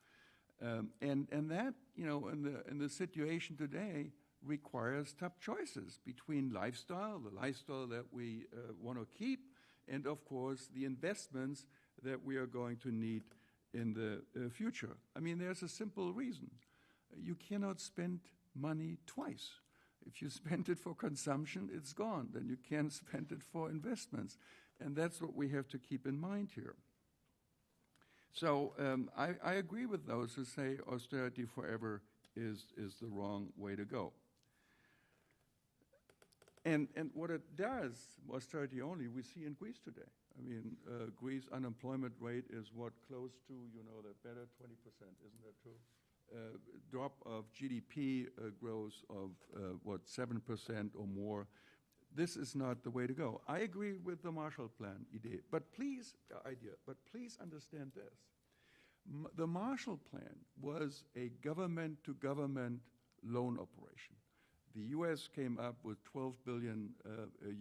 And that, you know, in the situation today requires tough choices between the lifestyle that we want to keep, and of course the investments that we are going to need in the future. I mean, there's a simple reason. You cannot spend money twice. If you spend it for consumption, it's gone. Then you can't spend it for investments. And that's what we have to keep in mind here. So I agree with those who say austerity forever is the wrong way to go. And what it does, austerity only, we see in Greece today. I mean, Greece unemployment rate is what, close to, you know, that better, 20%, isn't that true? Drop of GDP growth of, 7% or more. This is not the way to go. I agree with the Marshall Plan idea, but please understand this. The Marshall Plan was a government-to-government loan operation. The U.S. came up with $12 billion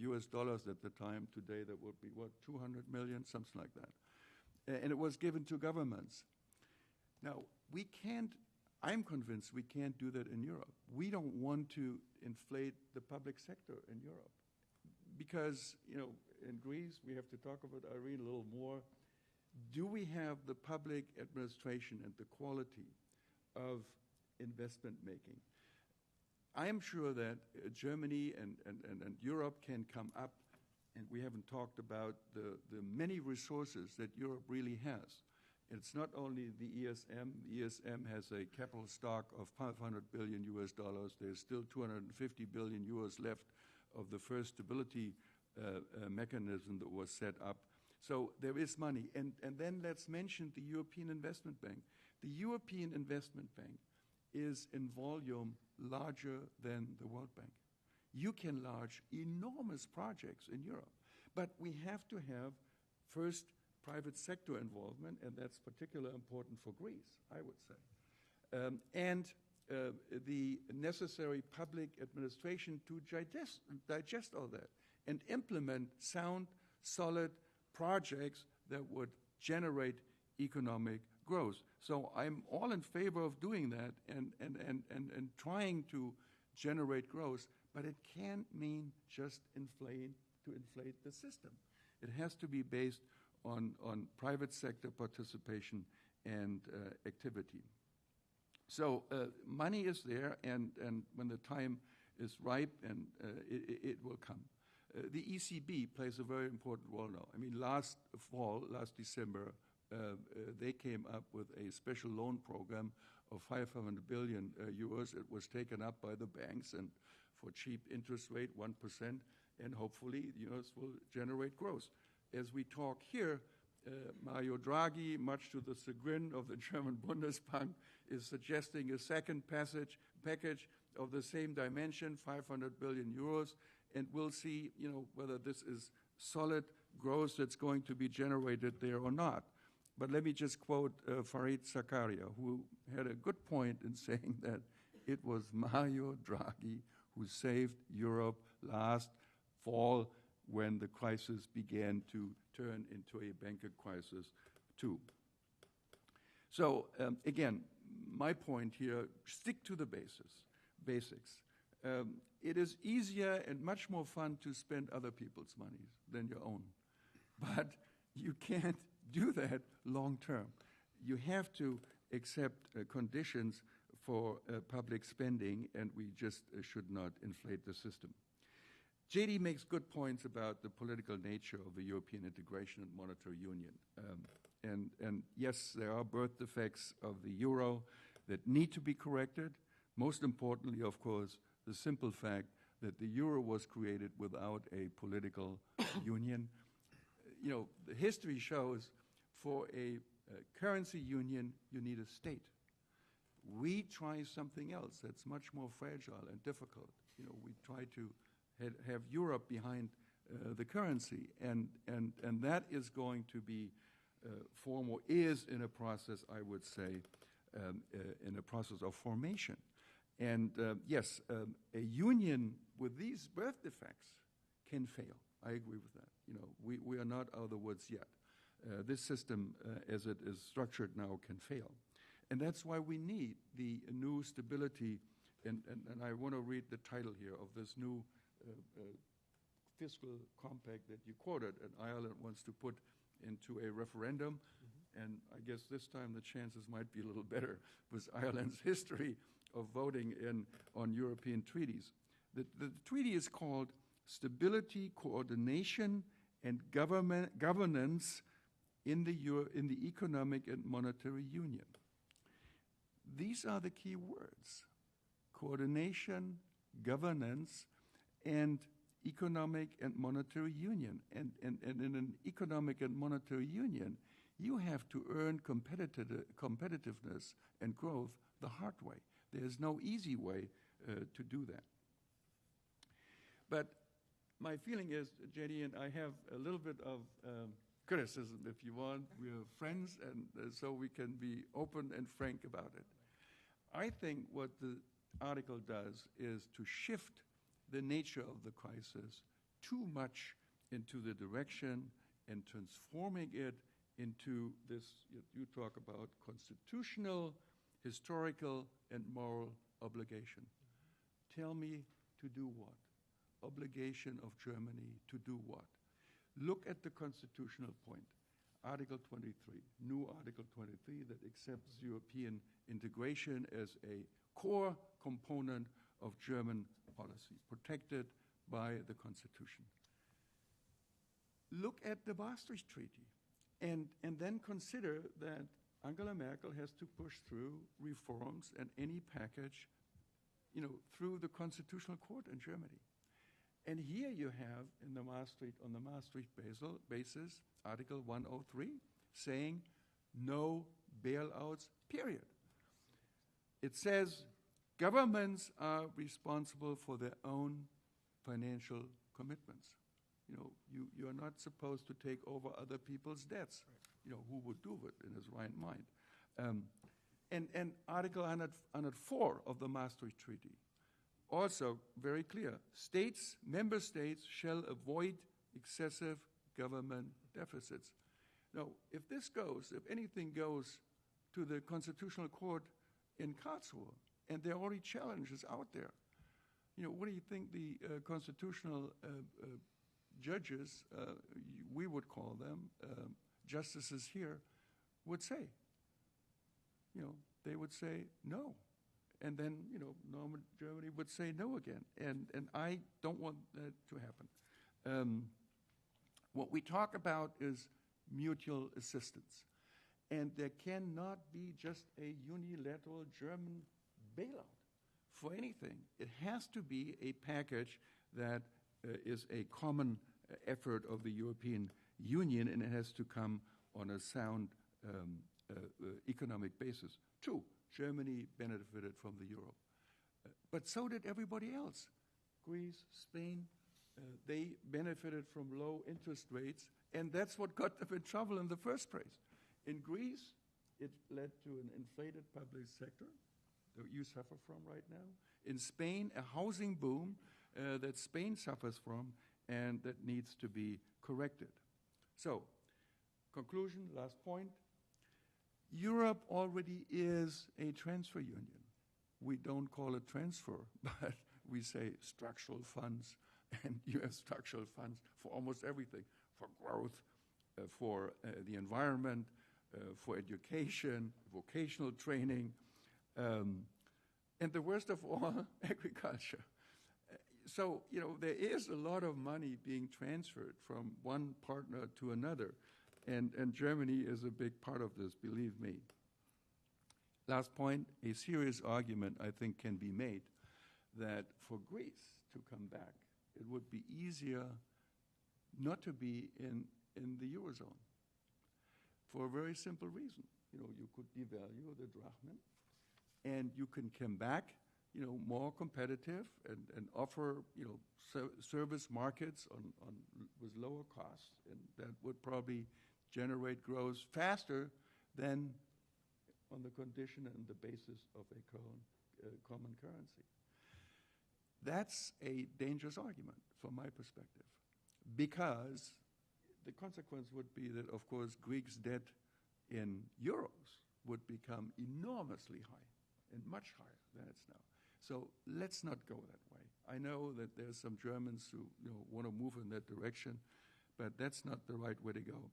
US dollars at the time. Today, that would be, 200 million, something like that. And it was given to governments. Now, I'm convinced we can't do that in Europe. We don't want to inflate the public sector in Europe. Because, you know, in Greece, we have to talk about Irene a little more. Do we have the public administration and the quality of investment making? I am sure that Germany and Europe can come up, and we haven't talked about the many resources that Europe really has. It's not only the ESM. The ESM has a capital stock of 500 billion US dollars. There's still 250 billion US left of the first stability mechanism that was set up. So there is money. And then let's mention the European Investment Bank. The European Investment Bank is in volume larger than the World Bank. You can launch enormous projects in Europe, but we have to have first private sector involvement, and that's particularly important for Greece, I would say, and the necessary public administration to digest all that and implement sound, solid projects that would generate economic growth. So I'm all in favor of doing that and trying to generate growth, but it can't mean just inflate the system. It has to be based on private sector participation and activity. So money is there, and when the time is ripe, and it will come. The ECB plays a very important role now. I mean, last December, they came up with a special loan program of 500 billion euros. It was taken up by the banks, and for cheap interest rate, 1%, and hopefully, will generate growth. as we talk here, Mario Draghi, much to the chagrin of the German Bundesbank, is suggesting a second package of the same dimension, 500 billion euros, and we'll see, whether this is solid growth that's going to be generated there or not. But let me just quote Fareed Zakaria, who had a good point in saying that it was Mario Draghi who saved Europe last fall when the crisis began to turn into a banking crisis too. So again, my point here, stick to the basics. It is easier and much more fun to spend other people's money than your own. But you can't do that long term. You have to accept conditions for public spending, and we just should not inflate the system. JD makes good points about the political nature of the European integration and monetary union. And yes, there are birth defects of the euro that need to be corrected. Most importantly, of course, the simple fact that the euro was created without a political union. The history shows for a currency union, you need a state. We try something else that's much more fragile and difficult. We try to have Europe behind the currency, and that is going to be is in a process, I would say, in a process of formation. And yes, a union with these birth defects can fail. I agree with that. We are not out of the woods yet. This system, as it is structured now, can fail. And that's why we need the new stability, and I want to read the title here of this new fiscal compact that you quoted, and Ireland wants to put into a referendum. And I guess this time the chances might be a little better with Ireland's history of voting on European treaties. The treaty is called Stability, Coordination, and Governance in the Economic and Monetary Union. These are the key words: coordination, governance, and economic and monetary union. And in an economic and monetary union, you have to earn competitiveness and growth the hard way. There's no easy way to do that. But my feeling is, JD, and I have a little bit of criticism, if you want. We are friends, and so we can be open and frank about it. I think what the article does is to shift the nature of the crisis too much into the direction and transforming it into this, you talk about constitutional, historical, and moral obligation. Tell me to do what? Obligation of Germany to do what? Look at the constitutional point. Article 23, new Article 23 that accepts European integration as a core component of German policy, protected by the Constitution. Look at the Maastricht Treaty, and then consider that Angela Merkel has to push through reforms and any package, through the Constitutional Court in Germany. And here you have on the Maastricht basis, Article 103, saying no bailouts, period. It says governments are responsible for their own financial commitments. You are not supposed to take over other people's debts. Who would do it in his right mind? And Article 104 of the Maastricht Treaty, also very clear. Member states shall avoid excessive government deficits. Now, if anything goes to the Constitutional Court in Karlsruhe, and there are already challenges out there, what do you think the constitutional judges, we would call them, justices here, would say? They would say no. And then, normal Germany would say no again. And I don't want that to happen. What we talk about is mutual assistance. And there cannot be just a unilateral German bailout for anything. It has to be a package that is a common effort of the European union, and it has to come on a sound economic basis. True, Germany benefited from the euro, but so did everybody else. Greece, Spain, they benefited from low interest rates, and that's what got them in trouble in the first place. In Greece, it led to an inflated public sector that you suffer from right now. In Spain, a housing boom that Spain suffers from and that needs to be corrected. So, conclusion, last point. Europe already is a transfer union. We don't call it transfer, but we say structural funds, and you have structural funds for almost everything, for growth, for the environment, for education, vocational training, and the worst of all, agriculture. So, there is a lot of money being transferred from one partner to another, and Germany is a big part of this, believe me. Last point, a serious argument, I think, can be made that for Greece to come back, it would be easier not to be in the Eurozone for a very simple reason. You could devalue the drachma, and you can come back, more competitive and offer, service markets with lower costs, and that would probably generate growth faster than on the condition and the basis of a common currency. That's a dangerous argument from my perspective, because the consequence would be that, of course, Greeks' debt in euros would become enormously high and much higher than it's now. So let's not go that way. I know that there's some Germans who want to move in that direction, but that's not the right way to go.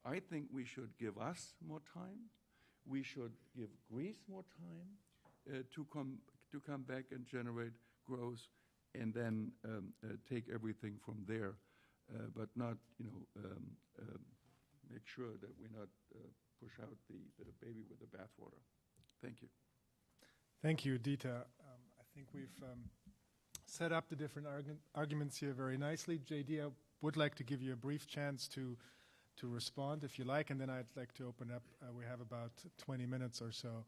I think we should give us more time. We should give Greece more time to come back and generate growth, and then take everything from there, but not make sure that we not push out the baby with the bathwater. Thank you. Thank you, Dieter. I think we've set up the different arguments here very nicely. JD, I would like to give you a brief chance to respond, if you like, and then I'd like to open up. We have about 20 minutes or so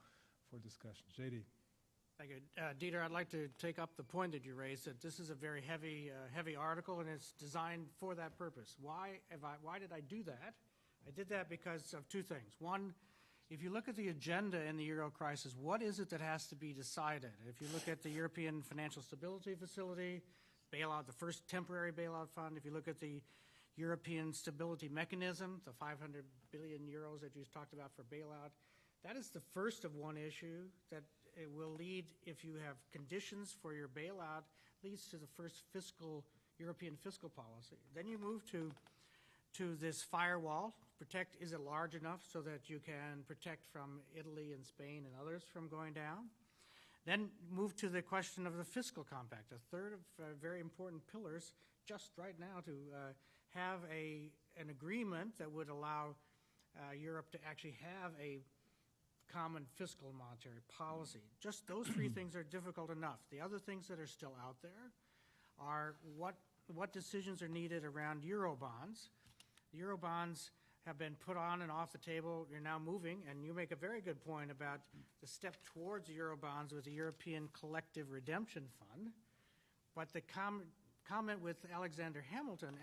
for discussion. JD. Thank you. Dieter, I'd like to take up the point that you raised, that this is a very heavy article, and it's designed for that purpose. Why did I do that? I did that because of two things. One, if you look at the agenda in the Euro crisis, what is it that has to be decided? If you look at the European Financial Stability Facility, bailout, the first temporary bailout fund, if you look at the European Stability Mechanism, the 500 billion euros that you talked about for bailout, that is the first of one issue that it will lead, if you have conditions for your bailout, leads to the first European fiscal policy. Then you move to this firewall. Protect, is it large enough so that you can protect from Italy and Spain and others from going down? Then move to the question of the fiscal compact, a third of very important pillars just right now to have an agreement that would allow Europe to actually have a common fiscal and monetary policy. Just those three things are difficult enough. The other things that are still out there are what decisions are needed around Eurobonds. The Eurobonds have been put on and off the table. You're now moving, and you make a very good point about the step towards Eurobonds with the European Collective Redemption Fund. But the comment with Alexander Hamilton,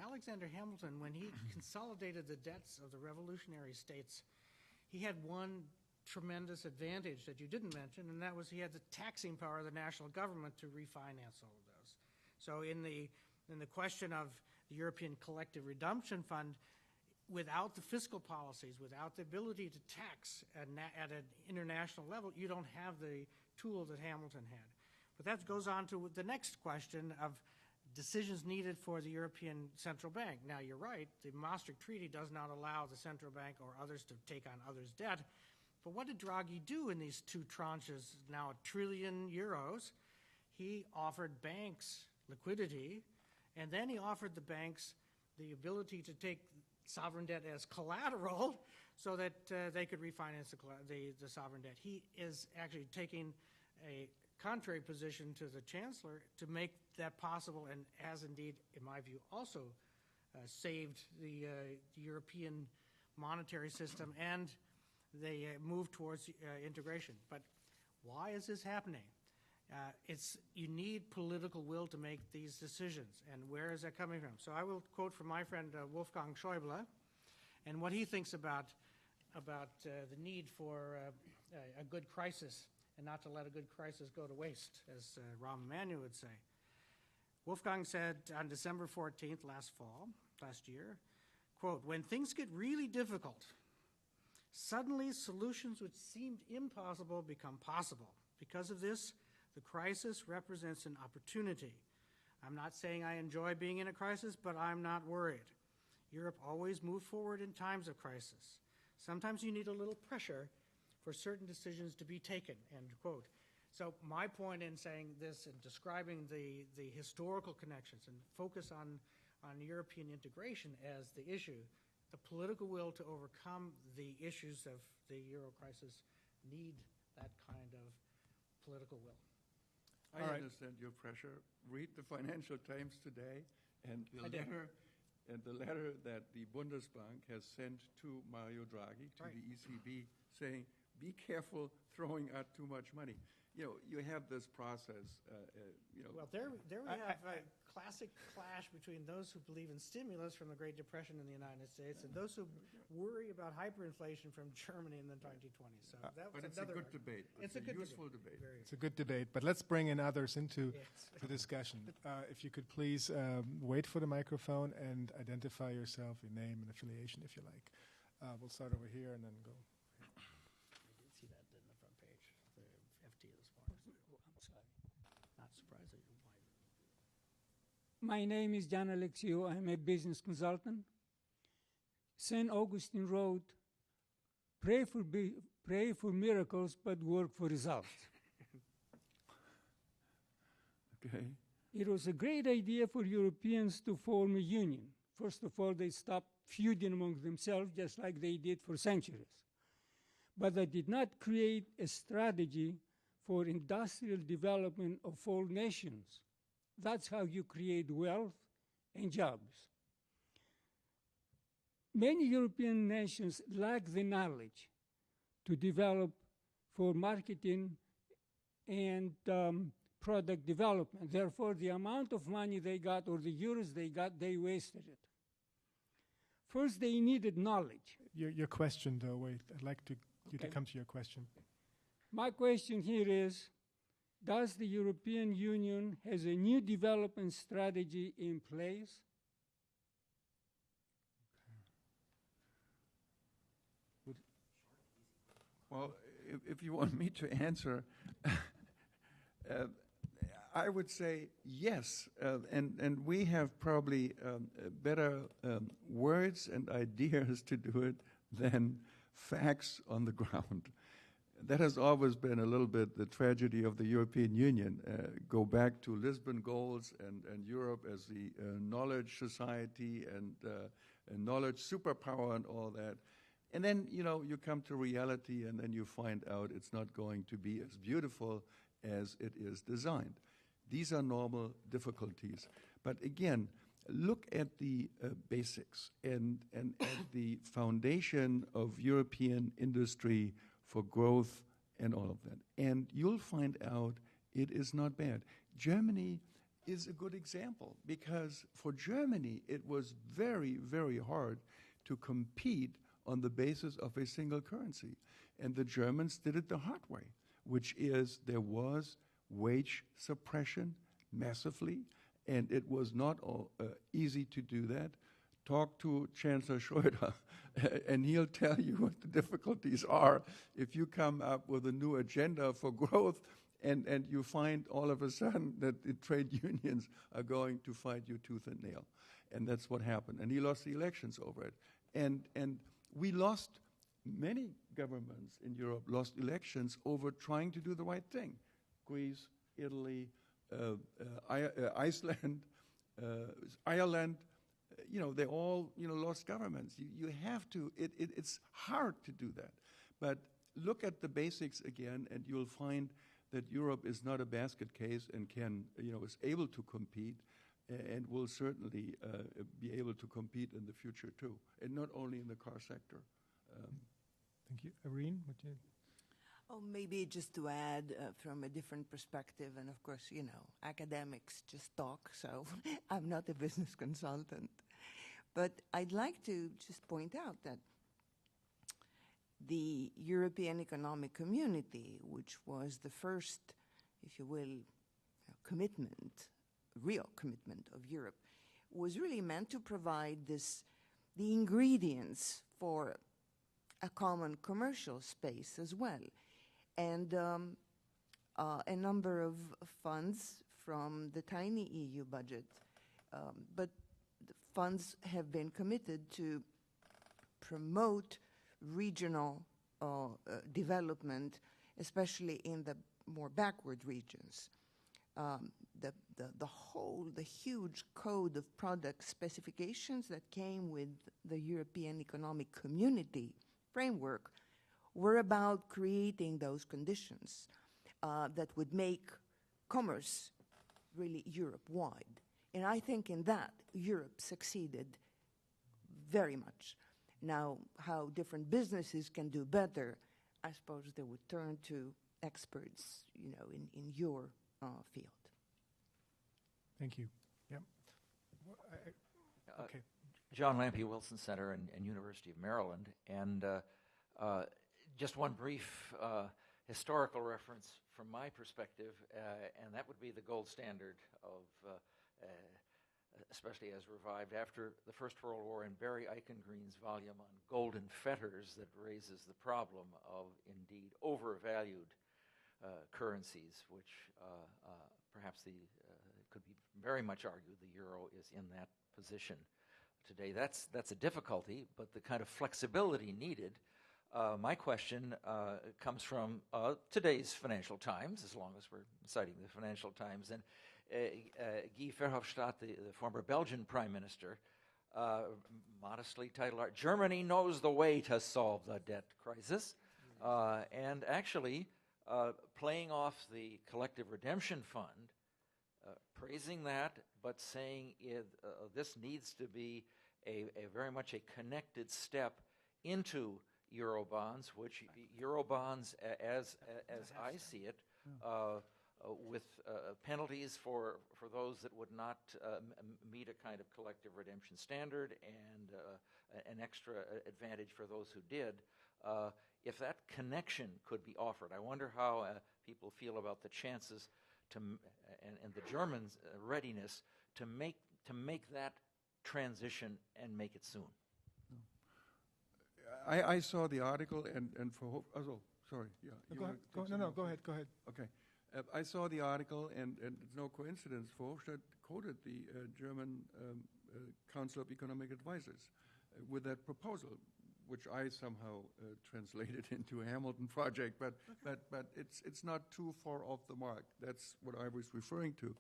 when he consolidated the debts of the revolutionary states, he had one tremendous advantage that you didn't mention, and that was he had the taxing power of the national government to refinance all of those. So in the question of the European Collective Redemption Fund, without the fiscal policies, without the ability to tax at an international level, you don't have the tool that Hamilton had. But that goes on to the next question of decisions needed for the European Central Bank. Now, you're right, the Maastricht Treaty does not allow the central bank or others to take on others' debt. But what did Draghi do in these two tranches, now €1 trillion? He offered banks liquidity, and then he offered the banks the ability to take sovereign debt as collateral so that they could refinance the sovereign debt. He is actually taking a contrary position to the Chancellor to make that possible, and has indeed, in my view, also saved the European monetary system, and they moved towards integration. But why is this happening? You need political will to make these decisions, and where is that coming from? So I will quote from my friend Wolfgang Schäuble, and what he thinks about the need for a good crisis, and not to let a good crisis go to waste, as Rahm Emanuel would say. Wolfgang said on December 14th last year, quote, "When things get really difficult, suddenly solutions which seemed impossible become possible. Because of this, the crisis represents an opportunity. I'm not saying I enjoy being in a crisis, but I'm not worried. Europe always moved forward in times of crisis. Sometimes you need a little pressure for certain decisions to be taken," end quote. So my point in saying this and describing the historical connections and focus on European integration as the issue, the political will to overcome the issues of the Euro crisis need that kind of political will. I understand your pressure. Read the Financial Times today and the letter that the Bundesbank has sent to Mario Draghi, to the ECB, saying, be careful throwing out too much money. You have this process. Well, there we have a classic clash between those who believe in stimulus from the Great Depression in the United States and those who worry about hyperinflation from Germany in the 1920s. So but it's a good debate. It's a useful debate. It's a good debate, but let's bring in others into the discussion. If you could please wait for the microphone and identify yourself, your name and affiliation, if you like. We'll start over here and then go. I did see that in the front page, the FT this morning. I'm sorry. Not surprised that you're white. My name is Jan Alexiou. I'm a business consultant. St. Augustine wrote, pray for miracles, but work for results. Okay. It was a great idea for Europeans to form a union. First of all, they stopped feuding among themselves, just like they did for centuries. But they did not create a strategy for industrial development of all nations. That's how you create wealth and jobs. Many European nations lack the knowledge to develop for marketing and product development. Therefore, the amount of money they got or the euros they got, they wasted it. First, they needed knowledge. Your question, though, wait, I'd like you to come to your question. My question here is, does the European Union has a new development strategy in place? Well, if you want me to answer, I would say yes, and we have probably better words and ideas to do it than facts on the ground. That has always been a little bit the tragedy of the European Union. Go back to Lisbon goals and Europe as the knowledge society and knowledge superpower and all that. And then, you come to reality and then you find out it's not going to be as beautiful as it is designed. These are normal difficulties. But again, look at the basics and at the foundation of European industry for growth and all of that. And you'll find out it is not bad. Germany is a good example because for Germany, it was very, very hard to compete on the basis of a single currency. And the Germans did it the hard way, which is there was wage suppression massively, and it was not easy to do that. Talk to Chancellor Schröder, and he'll tell you what the difficulties are if you come up with a new agenda for growth and you find all of a sudden that the trade unions are going to fight you tooth and nail. And that's what happened. And he lost the elections over it. And we lost, many governments in Europe lost elections over trying to do the right thing. Greece, Italy, Iceland, Ireland, they all, lost governments. You have to, it's hard to do that. But look at the basics again, and you'll find that Europe is not a basket case and can, is able to compete. and will certainly be able to compete in the future too, and not only in the car sector. Thank you. Irene, would you? Oh, maybe just to add from a different perspective, and of course, academics just talk, so I'm not a business consultant. But I'd like to just point out that the European Economic Community, which was the first, if you will, real commitment of Europe, was really meant to provide the ingredients for a common commercial space as well. And a number of funds from the tiny EU budget, but the funds have been committed to promote regional development, especially in the more backward regions. The huge code of product specifications that came with the European Economic Community framework were about creating those conditions that would make commerce really Europe-wide. And I think in that, Europe succeeded very much. Now, how different businesses can do better, I suppose they would turn to experts, in your field. Thank you. Yep. Okay. John Lampe, Wilson Center and University of Maryland. And just one brief historical reference from my perspective, and that would be the gold standard of, especially as revived after the First World War, in Barry Eichengreen's volume on golden fetters, that raises the problem of indeed overvalued currencies, which perhaps could be very much argued the euro is in that position today. That's a difficulty, but the kind of flexibility needed. My question comes from today's Financial Times, as long as we're citing the Financial Times. And Guy Verhofstadt, the former Belgian Prime Minister, modestly titled, "Germany knows the way to solve the debt crisis," and actually playing off the Collective Redemption Fund, praising that, but saying this needs to be a very much a connected step into Eurobonds, which Eurobonds, as I see it, with penalties for those that would not meet a kind of collective redemption standard, and an extra advantage for those who did. If that connection could be offered, I wonder how people feel about the chances and the Germans' readiness to make that transition and make it soon. I saw the article, and for sorry, yeah. Go ahead. Go ahead. Okay. I saw the article, and it's no coincidence, Verhofstadt quoted the German Council of Economic Advisors with that proposal, which I somehow translated into a Hamilton project, but it's not too far off the mark. That's what I was referring to.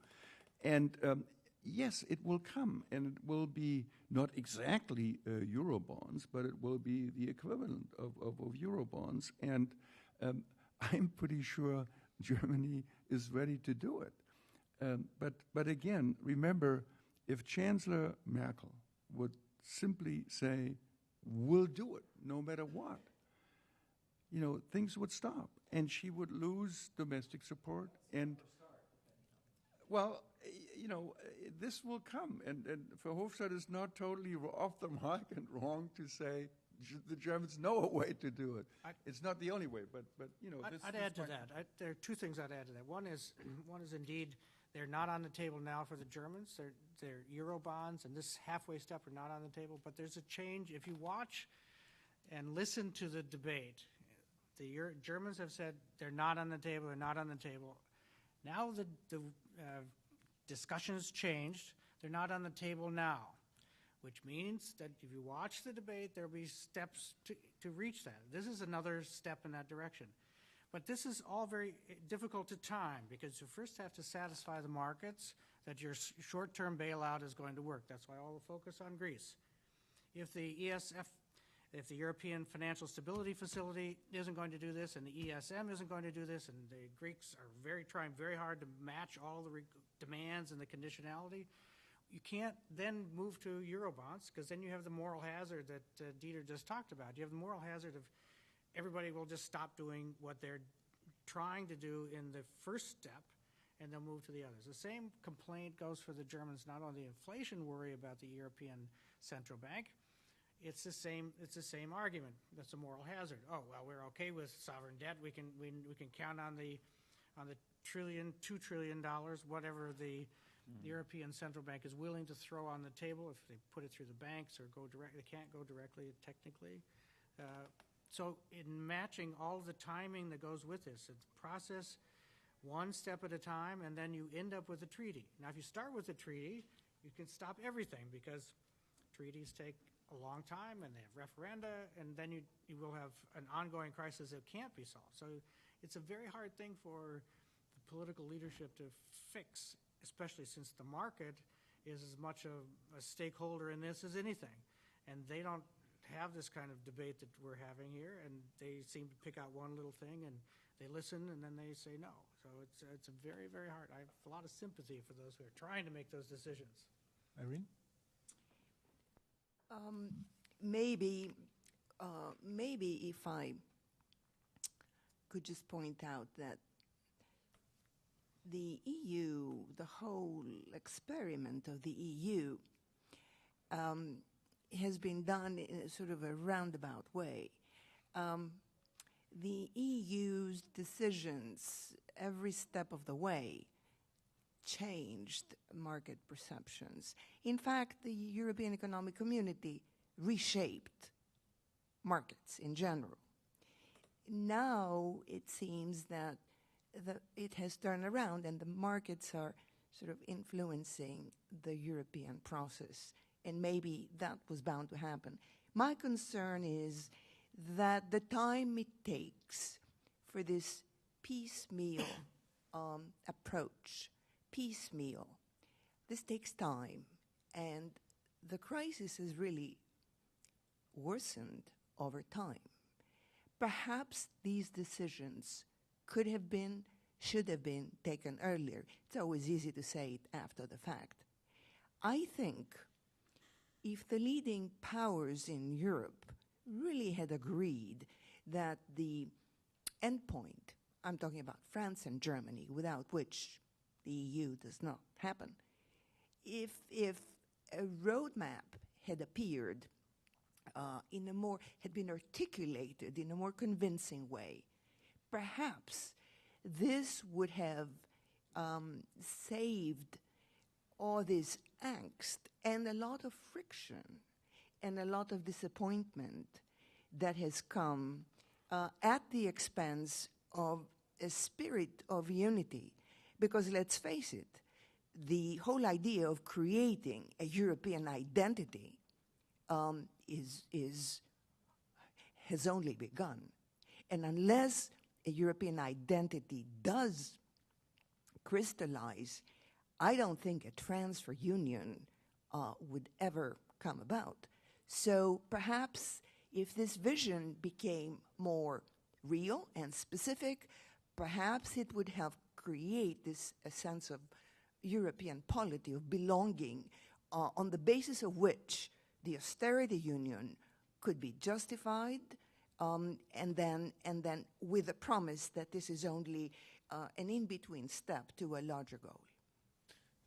And yes, it will come, and it will be not exactly Eurobonds, but it will be the equivalent of Eurobonds. And I'm pretty sure Germany is ready to do it. But again, remember, if Chancellor Merkel would simply say, "We'll do it, no matter what," things would stop, and she would lose domestic support. And well, this will come, and Verhofstadt is not totally off the mark and wrong to say the Germans know a way to do it. It's not the only way, but I'd add to that. There are two things I'd add to that. One is indeed they're not on the table now for the Germans. They're Eurobonds, and this halfway step are not on the table. But there's a change. If you watch and listen to the debate, the Germans have said they're not on the table. They're not on the table. Now the discussion has changed. They're not on the table now, which means that if you watch the debate, there will be steps to reach that. This is another step in that direction. But this is all very difficult to time, because you first have to satisfy the markets that your short-term bailout is going to work. That's why all the focus on Greece. If the ESF, if the European Financial Stability Facility isn't going to do this, and the ESM isn't going to do this, and the Greeks are trying very hard to match all the demands and the conditionality, you can't then move to Eurobonds, because then you have the moral hazard that Dieter just talked about. You have the moral hazard of everybody will just stop doing what they're trying to do in the first step, and they'll move to the others. The same complaint goes for the Germans, not only the inflation worry about the European Central Bank. It's the same argument. That's a moral hazard. Oh, well, we're okay with sovereign debt. We can count on the $2 trillion, whatever the European Central Bank is willing to throw on the table if they put it through the banks or go direct. They can't go directly technically. So in matching all the timing that goes with this, it's a process one step at a time, and then you end up with a treaty. Now, if you start with a treaty, you can stop everything, because treaties take a long time and they have referenda, and then you will have an ongoing crisis that can't be solved. So it's a very hard thing for the political leadership to fix, especially since the market is as much a stakeholder in this as anything. And they don't have this kind of debate that we're having here, and they seem to pick out one little thing and they listen and then they say no. So it's a very, very hard. I have a lot of sympathy for those who are trying to make those decisions. Irene? Maybe if I could just point out that the EU, the whole experiment of the EU, has been done in a sort of a roundabout way. The EU's decisions, every step of the way, changed market perceptions. In fact, the European Economic Community reshaped markets in general. Now it seems that it has turned around and the markets are sort of influencing the European process, and maybe that was bound to happen. My concern is that the time it takes for this piecemeal approach, this takes time, and the crisis has really worsened over time. Perhaps these decisions could have been, should have been taken earlier. It's always easy to say it after the fact. I think if the leading powers in Europe really had agreed that the endpoint, I'm talking about France and Germany, without which the EU does not happen, if a roadmap had appeared had been articulated in a more convincing way, perhaps this would have saved all this angst and a lot of friction and a lot of disappointment that has come at the expense of a spirit of unity. Because let's face it, the whole idea of creating a European identity has only begun. And unless a European identity does crystallize, I don't think a transfer union would ever come about. So perhaps if this vision became more real and specific, perhaps it would have created a sense of European polity, of belonging, on the basis of which the austerity union could be justified, and then with the promise that this is only an in-between step to a larger goal.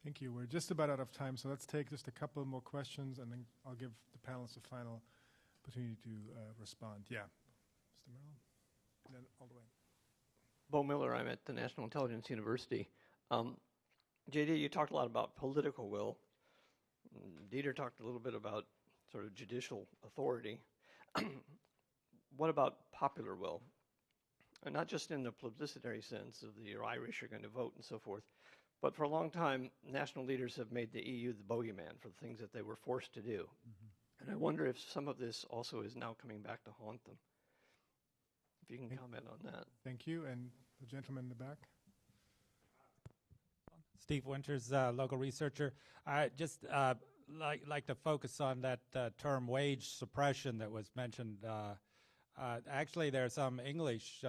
Thank you. We're just about out of time, so let's take just a couple more questions, and then I'll give the panelists a final opportunity to respond. Yeah, Mr. Merrill, and then all the way. Bo Miller, I'm at the National Intelligence University. JD, you talked a lot about political will. Dieter talked a little bit about sort of judicial authority. What about popular will? And not just in the plebiscitary sense of the Irish are going to vote and so forth, but for a long time, national leaders have made the EU the bogeyman for the things that they were forced to do. Mm-hmm. And I wonder if some of this also is now coming back to haunt them. If you can comment on that. Thank you. And the gentleman in the back. Steve Winters, local researcher. I just like to focus on that term wage suppression that was mentioned Actually, there are some English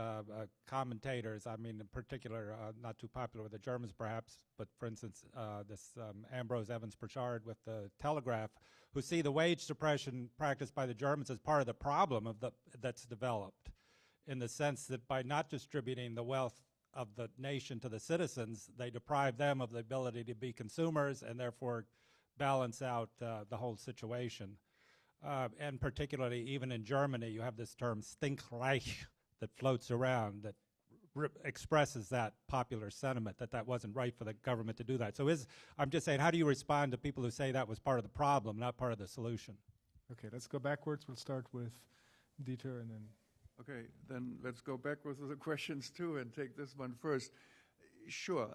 commentators, I mean, in particular, not too popular with the Germans perhaps, but for instance, this Ambrose Evans-Pritchard with the Telegraph, who see the wage suppression practiced by the Germans as part of the problem that's developed, in the sense that by not distributing the wealth of the nation to the citizens, they deprive them of the ability to be consumers and therefore balance out the whole situation. And particularly, even in Germany, you have this term Stinkreich that floats around that expresses that popular sentiment that wasn't right for the government to do that. So I'm just saying, how do you respond to people who say that was part of the problem, not part of the solution? Okay, let's go backwards. We'll start with Dieter and then... Okay, then let's go backwards with the questions too and take this one first. Sure,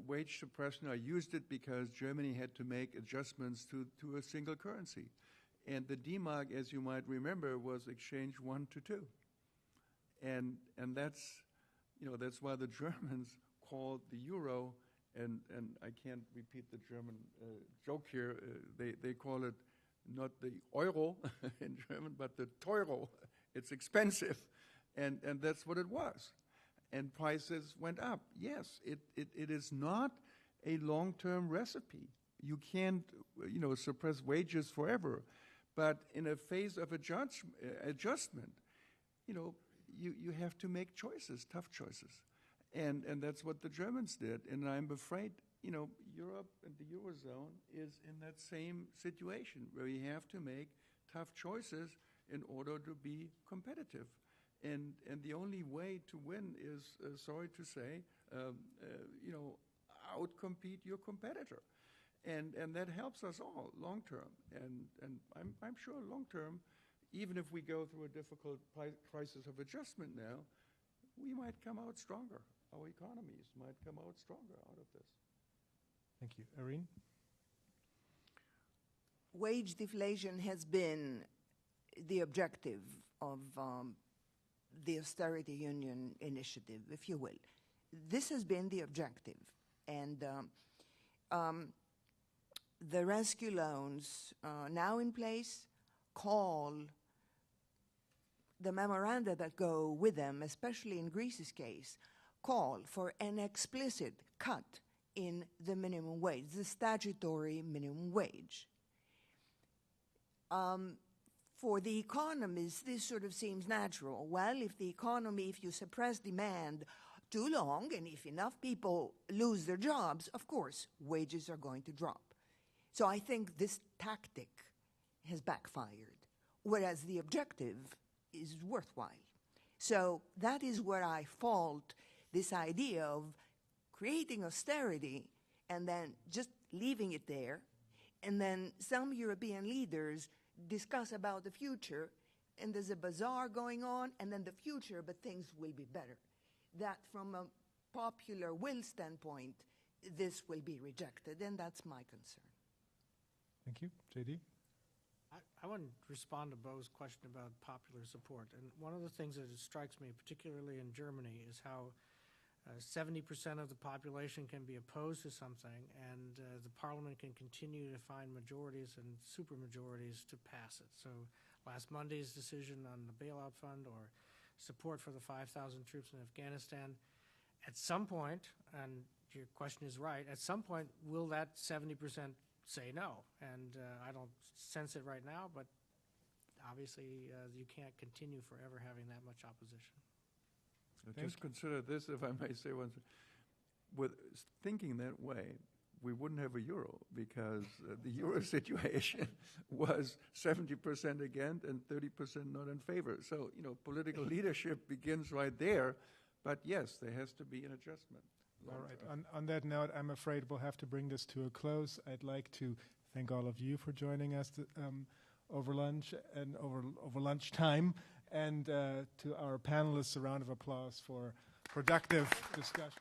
wage suppression, I used it because Germany had to make adjustments to a single currency. And the D-Mark, as you might remember, was exchanged 1 to 2. And that's why the Germans called the euro, and I can't repeat the German joke here, they call it not the Euro in German, but the Teuro. It's expensive, and that's what it was. And prices went up. Yes, it is not a long-term recipe. You can't, suppress wages forever. But in a phase of adjustment, you have to make choices, tough choices. And that's what the Germans did. And I'm afraid, Europe and the Eurozone is in that same situation where you have to make tough choices in order to be competitive. And the only way to win is, sorry to say, outcompete your competitor. And that helps us all long term. And I'm sure long term, even if we go through a difficult crisis of adjustment now, we might come out stronger. Our economies might come out stronger out of this. Thank you. Irene? Wage deflation has been the objective of the Austerity Union initiative, if you will. This has been the objective. And the rescue loans now in place call the memoranda that go with them, especially in Greece's case, call for an explicit cut in the minimum wage, the statutory minimum wage. For the economists, this sort of seems natural. Well, if you suppress demand too long, and if enough people lose their jobs, of course, wages are going to drop. So I think this tactic has backfired, whereas the objective is worthwhile. So that is where I fault this idea of creating austerity and then just leaving it there, and then some European leaders discuss about the future, and there's a bazaar going on, and then the future, but things will be better. That from a popular will standpoint, this will be rejected, and that's my concern. Thank you. JD? I want to respond to Bo's question about popular support. And one of the things that strikes me, particularly in Germany, is how 70% of the population can be opposed to something, and the parliament can continue to find majorities and supermajorities to pass it. So last Monday's decision on the bailout fund or support for the 5,000 troops in Afghanistan, at some point, and your question is right, at some point will that 70% say no? And I don't sense it right now, but obviously you can't continue forever having that much opposition. Just consider this, if I may say one thing. With thinking that way, we wouldn't have a euro, because the euro situation was 70% against and 30% not in favor. So, political leadership begins right there. But yes, there has to be an adjustment. All right. On that note, I'm afraid we'll have to bring this to a close. I'd like to thank all of you for joining us over lunch and over lunchtime, and to our panelists, a round of applause for productive discussion.